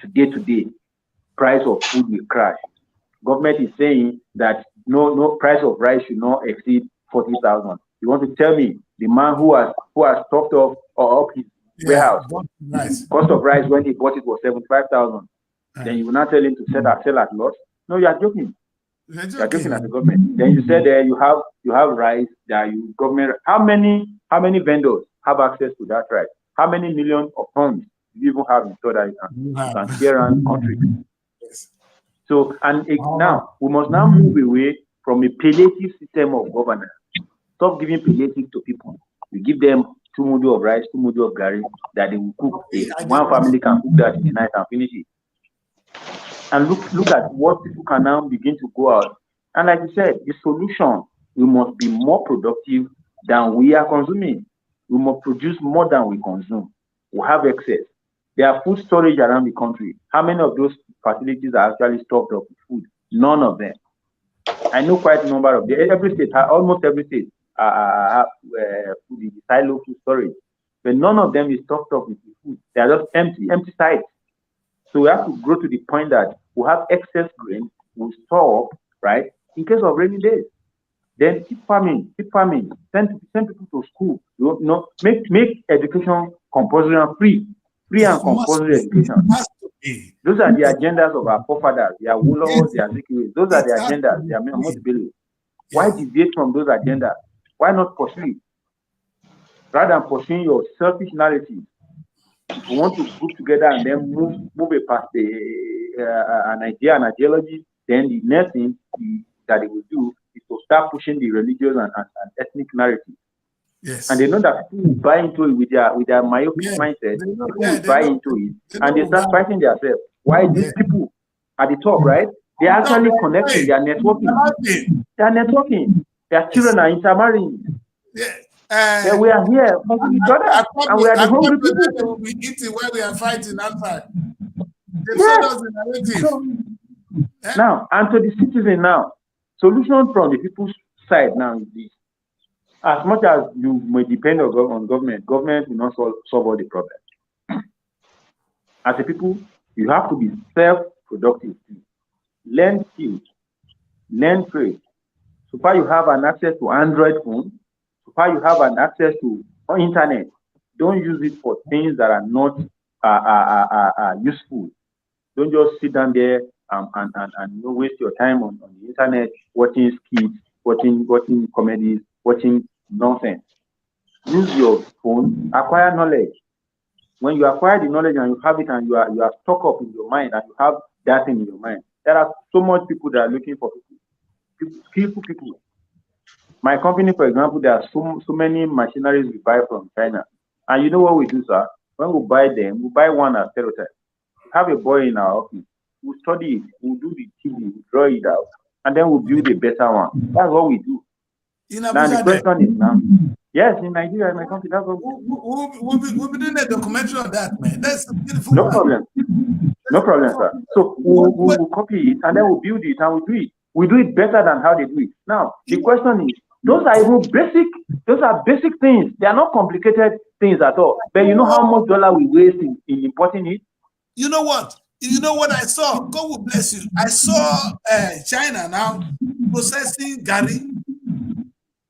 Today, price of food will crash. Government is saying that no price of rice should not exceed 40,000. You want to tell me the man who has stocked up his warehouse, cost of rice when he bought it was 75,000. Then you will not tell him to sell at loss? No, you are joking. You are joking at the government. Then you said you have rice that you government. How many vendors have access to that rice? How many millions of tons do you even have in store that you can share around the country? Yes. So, now we must now move away from a palliative system of governance. Stop giving palliative to people. You give them 2 mudu of rice, 2 mudu of gari that they will cook. One family can cook that in the night and finish it. And look at what people can now begin to go out. And like you said, the solution, we must be more productive than we are consuming. We must produce more than we consume. We have excess. There are food storage around the country. How many of those facilities are actually stocked up with food? None of them. I know quite a number of them. Almost every state have food, silo food storage. But none of them is stocked up with food. They are just empty sites. So we have to grow to the point that we have excess grain, we store up, right, in case of rainy days. Then keep farming, send people to school. Make education compulsory and free and compulsory education. Those are the agendas of our forefathers, their Wolowos, their Zikiwis. Those are the agendas, their Mosbili. Why deviate from those agendas? Why not pursue it? Rather than pursuing your selfish narrative, if we want to group together and then move past an idea, an ideology, then the next thing that they will do is to start pushing the religious and ethnic narrative. Yes. And they know that people will buy into it with their myopic mindset. People will buy into it, and they start fighting themselves. Why these people at the top, right? They are actually connecting. They are networking. Their children are intermarrying. Yeah. We are here fighting each other, and we are the hungry people. They will be eating where we are fighting outside. Now, and to the citizen now, solution from the people's side now is this. As much as you may depend on government will not solve all the problems. As a people, you have to be self-productive. Learn skills, learn trade. So far you have an access to Android phone, so far you have an access to internet. Don't use it for things that are not useful. Don't just sit down there and waste your time on the internet watching skits, watching comedies, watching nonsense. Use your phone, acquire knowledge. When you acquire the knowledge and you have it and you are stuck up in your mind and you have that thing in your mind, there are so much people that are looking for skillful people. My company, for example, there are so many machineries we buy from China. And you know what we do, sir? When we buy them, we buy one as stereotype. We have a boy in our office. We study it, we do the TV, we draw it out, and then we build a better one. That's what we do. Now the question is now, yes, in Nigeria, in my country, that's what we'll be doing a documentary on that, man. That's a beautiful no problem. No problem, sir. So we'll copy it and then we'll build it and we'll do it. We do it better than how they do it. Now, the question is, those are even basic things. They are not complicated things at all. But you know how much dollar we waste in importing it? You know what? You know what I saw? God will bless you. I saw China now processing gari.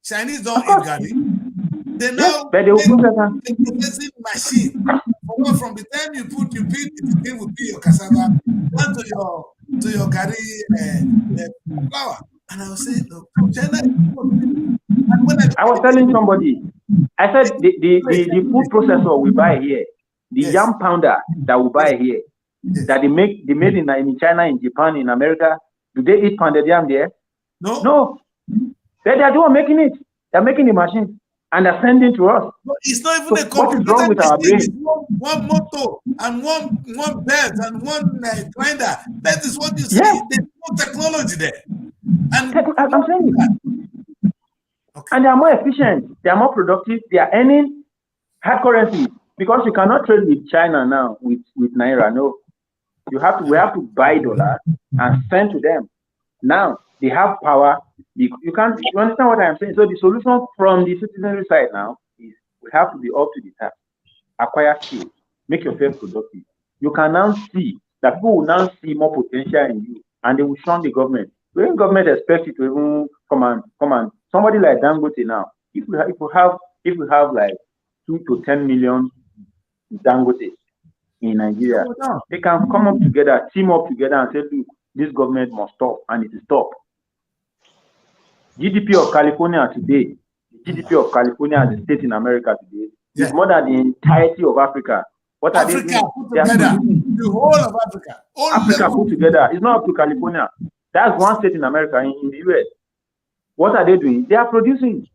Chinese don't eat gari. They now processing machine. From the time you put it will be your cassava down to your gari flour. And I was saying, no, China. And when I was telling somebody, I said the food processor we buy here, the yam pounder that we buy here, that they made in China, in Japan, in America, do they eat pounded yam there? No. They are the one making it. They're making the machine and they're sending to us. But it's not even a what is wrong with our brain? One motor and one belt and one grinder. That is what you see. Yes. There's no technology there. And I'm saying that. Okay. And they are more efficient. They are more productive. They are earning hard currency because you cannot trade with China now with Naira. No, we have to buy dollars and send to them. Now they have power. You understand what I'm saying? So the solution from the citizenry side now is we have to be up to the task, acquire skills, make yourself productive. You can now see that people will now see more potential in you, and they will shun the government. When government expects you to even come and somebody like Dangote now, if we have like 2 to 10 million Dangote in Nigeria, they can come up together, team up together, and say, look, this government must stop, and it is stop. GDP of California today, the GDP of California as a state in America today, is more than the entirety of Africa. What are they doing? The whole of Africa. Africa put together. It's not up to California. That's one state in America, in the US. What are they doing? They are producing.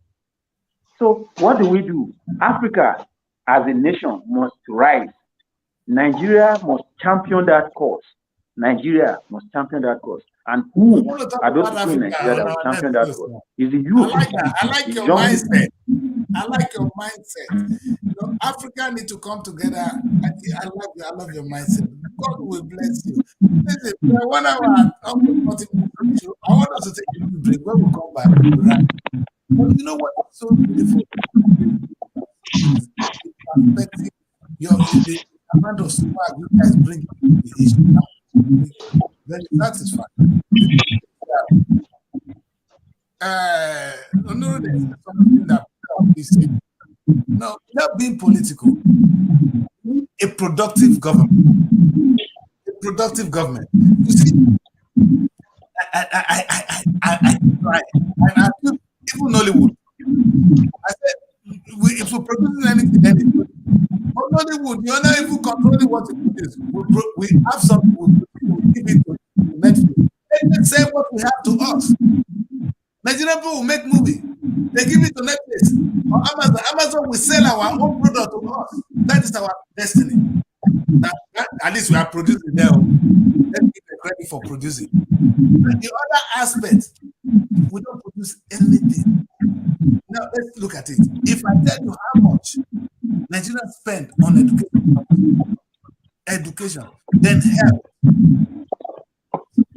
So what do we do? Africa as a nation must rise. Nigeria must champion that cause. Nigeria must champion that cause. And who are those people in Nigeria that will champion that cause? Is the youth. I like your mindset. I like your mindset. You know, Africa need to come together. I love your mindset. God will bless you. Listen, 1 hour and almost 40 minutes. I want us to take a break. When we come back, right? But you know what is so beautiful? The amount of swag you guys bring to the issue. Very satisfying. Something that we say. No, not being political. A productive government. A productive government. You see, I try, and I feel even Nollywood. I said, if we're producing anything, then it's good. But Nollywood, you're not even controlling what it is. We have something, we give it to Netflix. They say what we have to us. Nigerian people will make movie. They give it to Netflix or Amazon. Amazon will sell our own product to us. That is our destiny. At least we are producing there. Let's give them credit for producing. But the other aspect, we don't produce anything. Now let's look at it. If I tell you how much Nigerians spend on education, then health.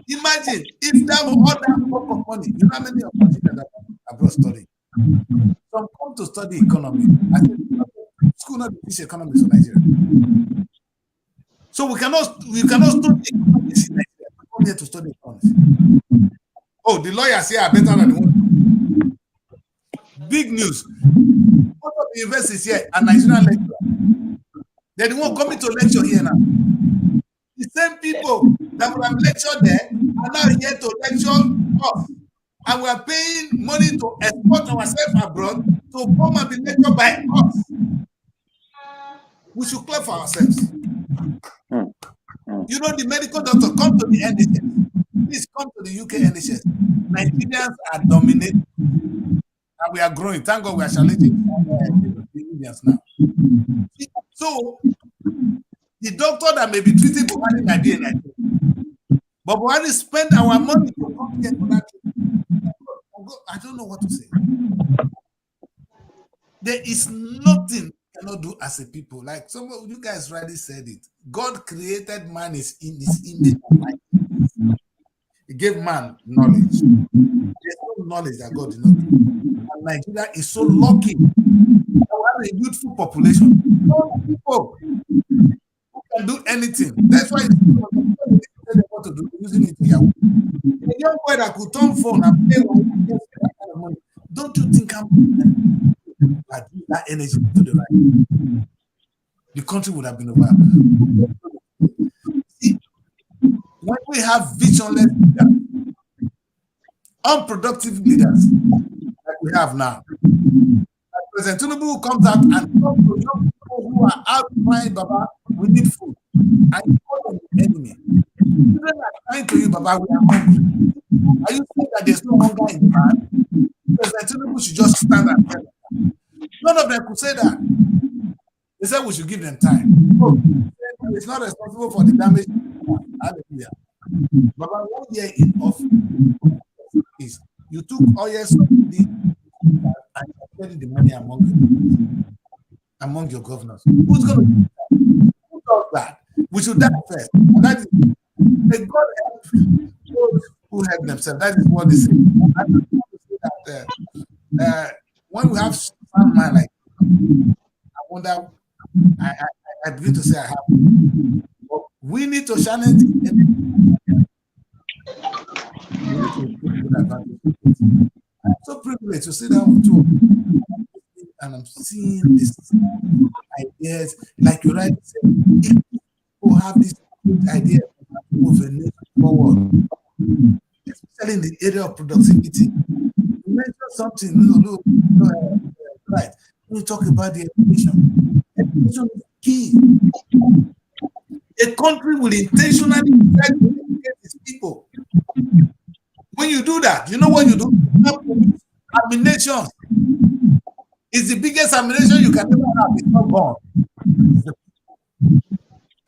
Imagine if that was all that bulk of money. You know how many of Nigerians that are abroad studying? Some come to study economy. I said, school not teach economics in Nigeria. So we cannot study economics in Nigeria. We come here to study economics. Oh, the lawyers here are better than the one. Big news. Most of the universities here are Nigerian lecturers. They're the one coming to lecture here now. The same people that would have lectured there are now here to lecture us. And we are paying money to export ourselves abroad to come and be lectured by us. We should clap for ourselves. You know, the medical doctor, come to the NHS. Please come to the UK NHS. Nigerians are dominating. And we are growing. Thank God we are challenging the Indians now. So, the doctor that may be treating Buhari might be in Nigeria. But Buhari spend our money to come here for that. I don't know what to say. There is nothing we cannot do as a people. Like some of you guys rightly said it. God created man is in his image and likeness. He gave man knowledge. There's no knowledge that God did not give. And Nigeria is so lucky. We have a youthful population. No people who can do anything. That's why they want to do using it here. A young boy that could turn phone and pay that kind of money. Don't you think I'm that energy to the right? The country would have been over. See, when we have visionless leaders, unproductive leaders like we have now, like President Tinubu comes out and talks to young people who are out crying, Baba, we need food. And you call them the enemy. Children are crying to you, Baba, we are hungry. Are you saying that there's no hunger in the land? President Tinubu should just stand and tell them. None of them could say that. They said we should give them time. So, it's not responsible for the damage. Hallelujah. Baba, 1 year in office is you took oil subsidy and spread the money among your governors. Who's going to do that? Who does that? We should die first. And that is, may God help those who help themselves. That is what they say. I want to say that when we have sound mind like I wonder, I begin to say I have. But we need to challenge it. I'm so privileged to sit down with you, and I'm seeing these ideas, like you rightly said, if people have this idea to move the nation forward, especially in the area of productivity. You mentioned something, right? When you talk about the education is key. A country will intentionally try to educate its people. When you do that, you know what you do? Abomination is the biggest abomination you can ever have. It's not born.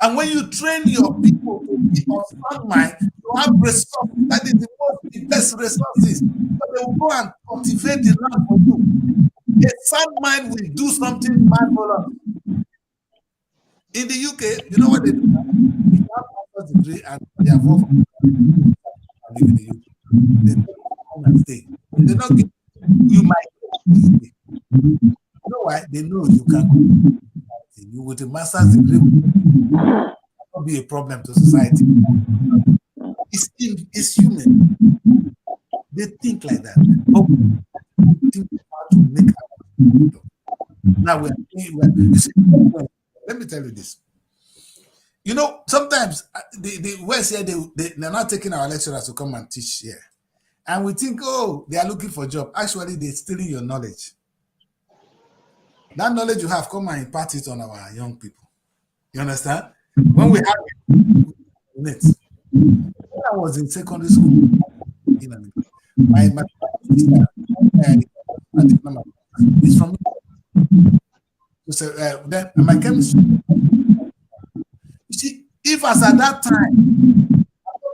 And when you train your people to be of sound mind, you have resources. That is the best resources. But they will go and cultivate the land for you. A sound mind will do something marvelous. In the UK, you know what they do? They have a master's degree and they have worked live in the UK. They don't come and stay. They don't give you might. You know why? They know you can go. You with a master's degree will not be a problem to society. It's human. They think like that. But we think how to make our now we're you see, let me tell you this. You know, sometimes the West here, they're not taking our lecturers to come and teach here. And we think, oh, they are looking for a job. Actually, they're stealing your knowledge. That knowledge you have, come and impart it on our young people. You understand? When we have it, when I was in secondary school, my sister is from so, then my chemistry. You see, if as at that time,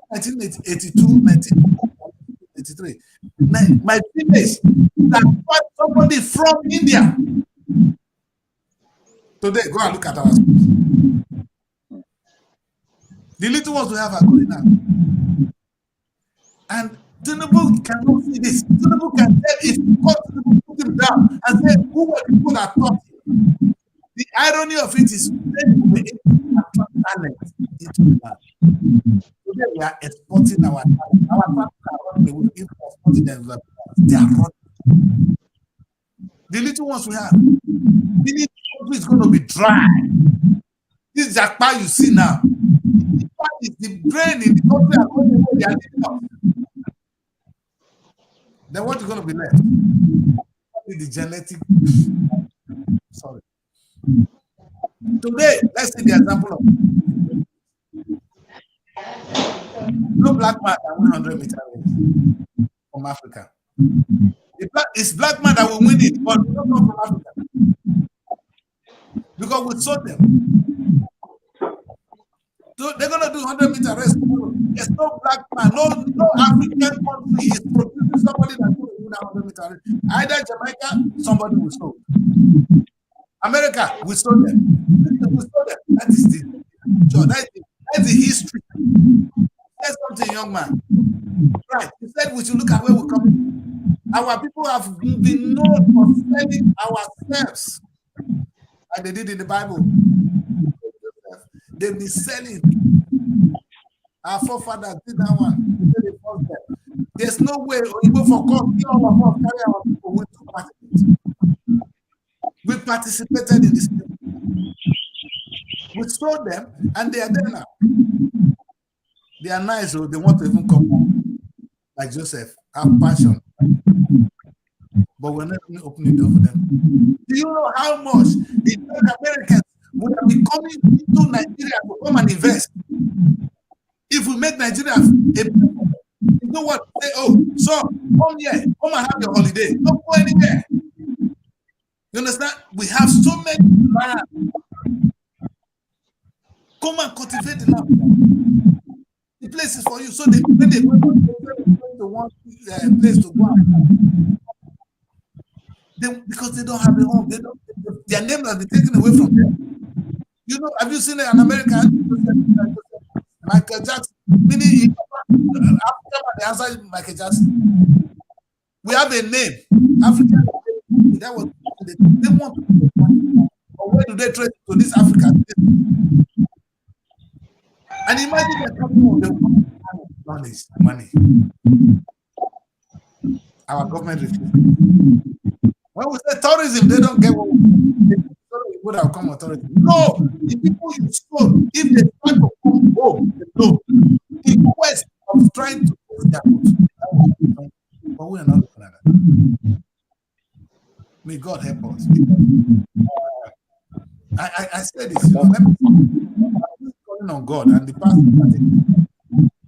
1982, 1983, my village that got somebody from India. Today, go and look at our schools. The little ones we have are going now. And Tinubu cannot see this. Tinubu can tell if Tinubu put him down and say, who were the people that taught him? The irony of it is they will be able to attract talent into the land. Today we are exporting our talent. Our talent are running away. If we are exporting them, they are running. The little ones we have, the country is going to be dry. This Jakpa you see now, is the brain in the country are going away. They are living up. Then what is going to be left? The genetic. Sorry. Today, let's see the example of no black man that win 100-meter race from Africa. It's black man that will win it, but we don't come from Africa because we sold them. So they're gonna do 100-meter race tomorrow. There's no black man, no African country is producing somebody that's going to win 100-meter race. Either Jamaica, somebody will sold. America, we sold them. We sold them. That is that's the history. There's something, young man. Right. He said we should look at where we're coming from. Our people have been known for selling ourselves, like they did in the Bible. They've been selling. Our forefathers did that one. There's no way we go for God, all of us carry our people with to participate. We participated in this thing. We sold them and they are there now. They are nice, so they want to even come home. Like Joseph, have passion. But we're not even opening the door for them. Do you know how much the Americans would have been coming to Nigeria to come and invest? If we make Nigeria you know what? Say, oh, so come here, come and have your holiday. Don't go anywhere. You understand? We have so many land. Come and cultivate the land. The place is for you. So when they go to one place to go because they don't have a home, their name has been taken away from them. You know, have you seen an American Michael Jackson? Meaning Africa, the answer is Michael Jackson. We have a name. Africa. That was they want to. Or where do they trade to this Africa? And imagine they're coming on the money. Our government refuses. When we say tourism, they don't get what we would have come on tourism. No, the people you stole, if they try to come home, they know. In quest of trying to put their foot. But we are not looking at that. May God help us. I said this, I was calling on God and the pastor.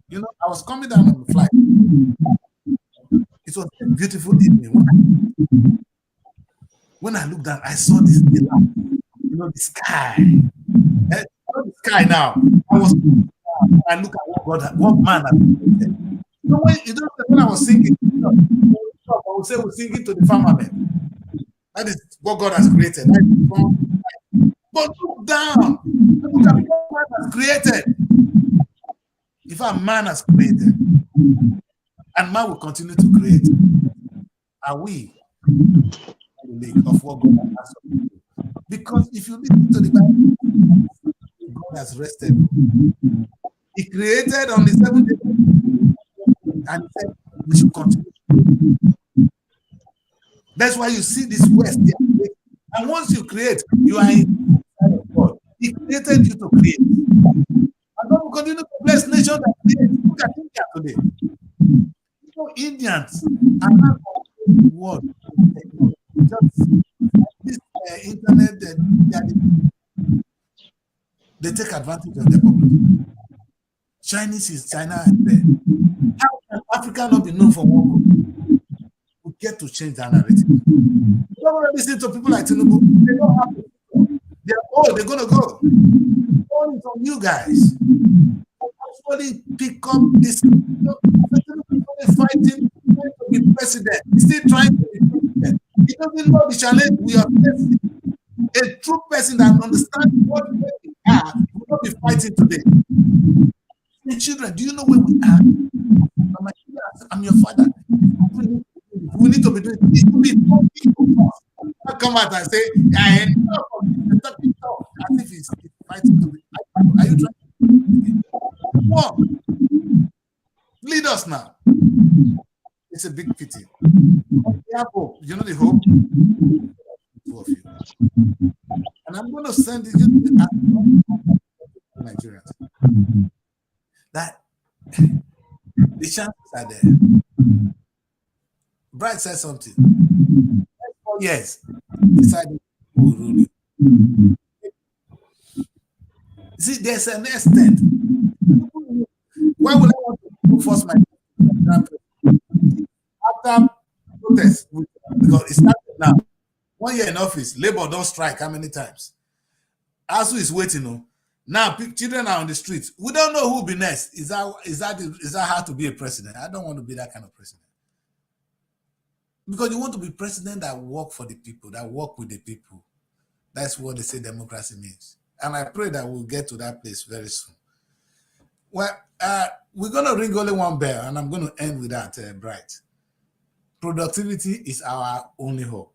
You know, I was coming down on the flight. It was a beautiful evening. When I looked down, I saw this the sky. The sky now. I look at what man has created. You know, when I was singing, I would say we're singing to the firmament. That is what God has created. But look down. Look at what man has created. If a man has created, and man will continue to create, are we in the league of what God has asked us to do? Because if you listen to the Bible, God has rested. He created on the 7th day, and he said we should continue. That's why you see this West. And once you create, you are in God. He created you to create. And God will continue to bless nations that create. Look at India today. You know, Indians are not the world. Just this internet, they take advantage of their population. Chinese is China and there. How can Africa not be known for one? We get to change that narrative. You don't want to listen to people like Tinubu. They don't have to. They're going to go. All is on you guys. Actually pick up this. Tinubu fighting to be president. He's still trying to be president. He doesn't know the challenge we are facing. A true person that understands what we are will not be fighting today. The children, do you know where we are? I'm your father. We need to be doing this. To be talking. Not come out and say, I enough of this. Talking talk as if he's fighting to be. Are you trying? Come on. Lead us now. It's a big pity. You know the hope? Two of you. And I'm going to send it to Nigerians. That the chances are there. Bright said something. 4 years decided who will rule you. See, there's an extent. Why would I want to force my after protest? Because it started now. 1 year in office, Labour don't strike how many times? ASU is waiting. No? Now children are on the streets. We don't know who will be next. Is that how to be a president? I don't want to be that kind of president. Because you want to be president that work for the people, that work with the people. That's what they say democracy means. And I pray that we'll get to that place very soon. Well, we're going to ring only one bell, and I'm going to end with that, Bright. Productivity is our only hope.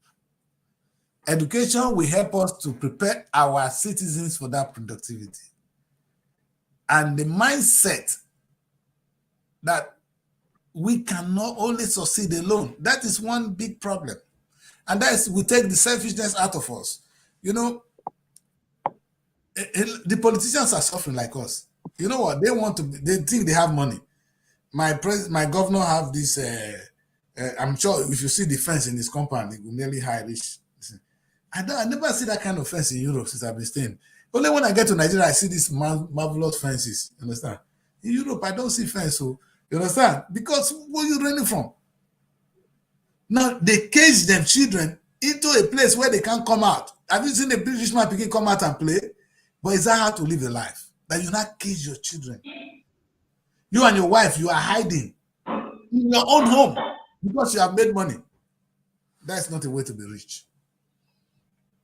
Education will help us to prepare our citizens for that productivity. And the mindset that we cannot only succeed alone. That is one big problem. And that is, we take the selfishness out of us. You know, the politicians are suffering like us. You know what? They think they have money. My governor have this, I'm sure if you see the fence in his compound, it will nearly high reach. I never see that kind of fence in Europe since I've been staying. Only when I get to Nigeria, I see these marvelous fences. You understand? In Europe, I don't see fence. So, you understand? Because where are you running from? Now, they cage them children into a place where they can't come out. Have you seen a British man picking come out and play? But is that how to live a life? That you not cage your children. You and your wife, you are hiding in your own home because you have made money. That's not a way to be rich.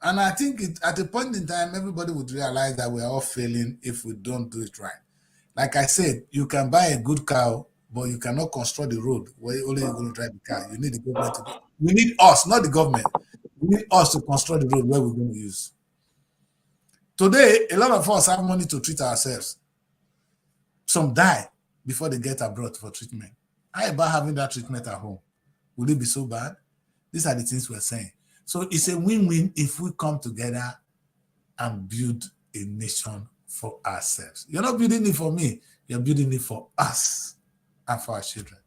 And I think at a point in time, everybody would realize that we are all failing if we don't do it right. Like I said, you can buy a good cow, but you cannot construct the road where only you're going to drive the car. You need the government to. We need us, not the government. We need us to construct the road where we're going to use. Today, a lot of us have money to treat ourselves. Some die before they get abroad for treatment. How about having that treatment at home? Would it be so bad? These are the things we're saying. So it's a win-win if we come together and build a nation for ourselves. You're not building it for me. You're building it for us and for our children.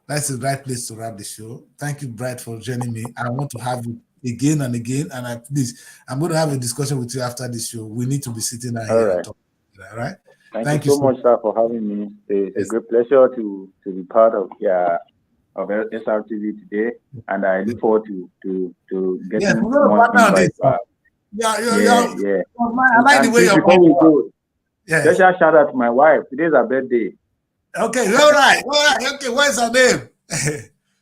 That's the right place to wrap the show. Thank you, Bright, for joining me. I want to have you again and again. And I'm going to have a discussion with you after this show. We need to be sitting down here and talking. All right? Thank you so much, sir, for having me. It's a great pleasure to be part of SRTV today, and I look forward to getting more invites. Yeah. I like the way you're going. Special shout out to my wife. Today's her birthday. Okay, all right. Okay, what's her name?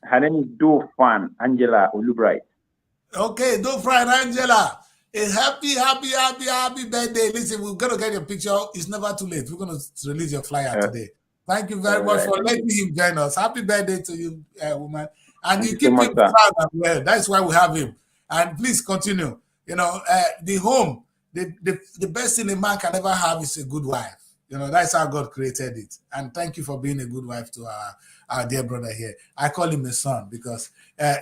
Her name is Dofan Angela Olubright. Okay, Dofan Angela. A happy birthday. Listen, we're going to get your picture. It's never too late. We're going to release your flyer today. Thank you very much for letting him join us. Happy birthday to you, woman. And you keep him proud as well. That's why we have him. And please continue. You know, the home, the best thing a man can ever have is a good wife. You know, that's how God created it. And thank you for being a good wife to our dear brother here. I call him a son because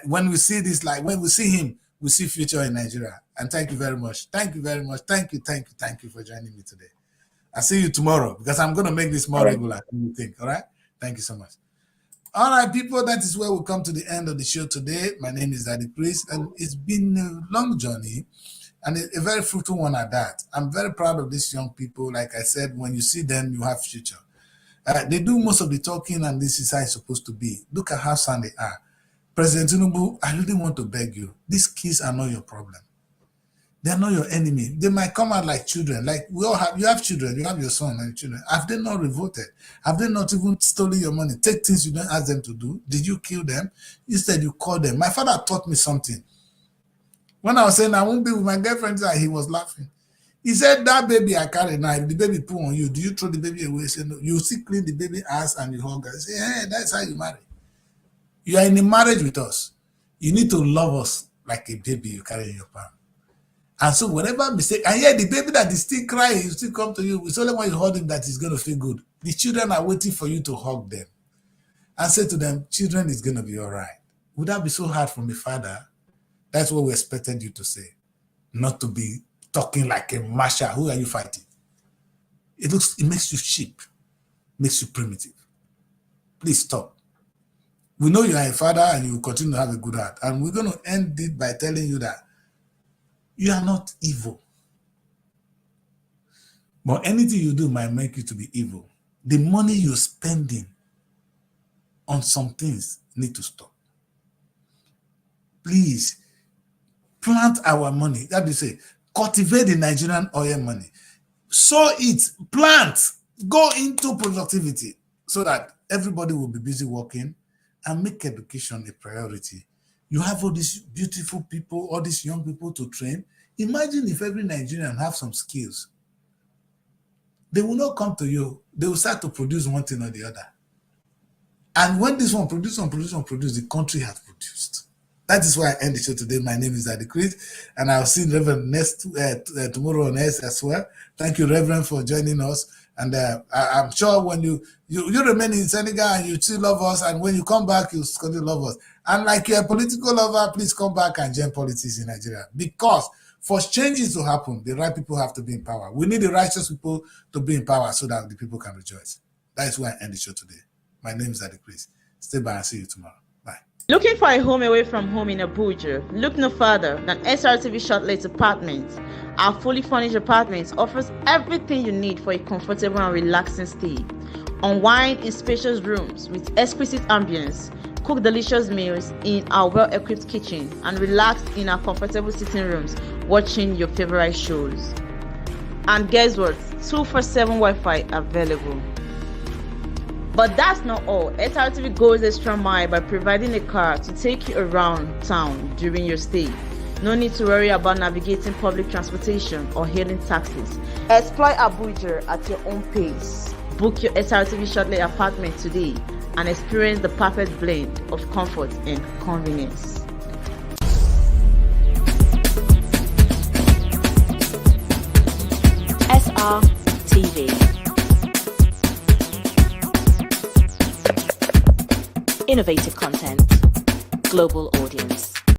when we see this, like when we see him, we see future in Nigeria. And thank you very much. Thank you very much. Thank you for joining me today. I'll see you tomorrow because I'm going to make this more regular than you think. All right? Thank you so much. All right, people, that is where we come to the end of the show today. My name is Daddy Chris, and it's been a long journey and a very fruitful one at that. I'm very proud of these young people. Like I said, when you see them, you have future. They do most of the talking, and this is how it's supposed to be. Look at how sound they are. President Tinubu, I really want to beg you. These kids are not your problem. They are not your enemy. They might come out like children. Like we all have, you have children, you have your son and children. Have they not revolted? Have they not even stolen your money? Take things you don't ask them to do. Did you kill them? Instead, you call them. My father taught me something. When I was saying I won't be with my girlfriend, he was laughing. He said, that baby I carry now, if the baby poo on you, do you throw the baby away? He said, no. You still clean the baby ass and you hug her. I say, hey, that's how you marry. You are in a marriage with us. You need to love us like a baby you carry in your palm. And so whenever mistake, and yet the baby that is still crying, he still come to you. It's only when you hold him that he's going to feel good. The children are waiting for you to hug them and say to them, children, it's going to be all right. Would that be so hard from a father? That's what we expected you to say. Not to be talking like a marshal. Who are you fighting? It makes you cheap, makes you primitive. Please stop. We know you are a father and you will continue to have a good heart. And we're going to end it by telling you that you are not evil. But anything you do might make you to be evil. The money you're spending on some things need to stop. Please, plant our money. That is say, cultivate the Nigerian oil money. Sow it, plant, go into productivity so that everybody will be busy working and make education a priority. You have all these beautiful people, all these young people to train. Imagine if every Nigerian have some skills. They will not come to you. They will start to produce one thing or the other. And when this one produce, the country has produced. That is why I end the show today. My name is Daddy Chris, and I'll see Reverend tomorrow on S as well. Thank you, Reverend, for joining us. And I'm sure when you remain in Senegal and you still love us, and when you come back, you still love us. And like you're a political lover, please come back and join politics in Nigeria. Because for changes to happen, the right people have to be in power. We need the righteous people to be in power so that the people can rejoice. That is why I end the show today. My name is Daddy Chris. Stay by and see you tomorrow. Bye. Looking for a home away from home in Abuja? Look no further than Srtv Shortlet Apartments. Our fully furnished apartments offers everything you need for a comfortable and relaxing stay. Unwind in spacious rooms with exquisite ambience. Cook delicious meals in our well-equipped kitchen and relax in our comfortable sitting rooms watching your favorite shows. And guess what? 247 Wi-Fi available. But that's not all. SRTV goes extra mile by providing a car to take you around town during your stay. No need to worry about navigating public transportation or hailing taxis. Explore Abuja at your own pace. Book your SRTV Shortlet apartment today and experience the perfect blend of comfort and convenience. SRTV. Innovative content, global audience.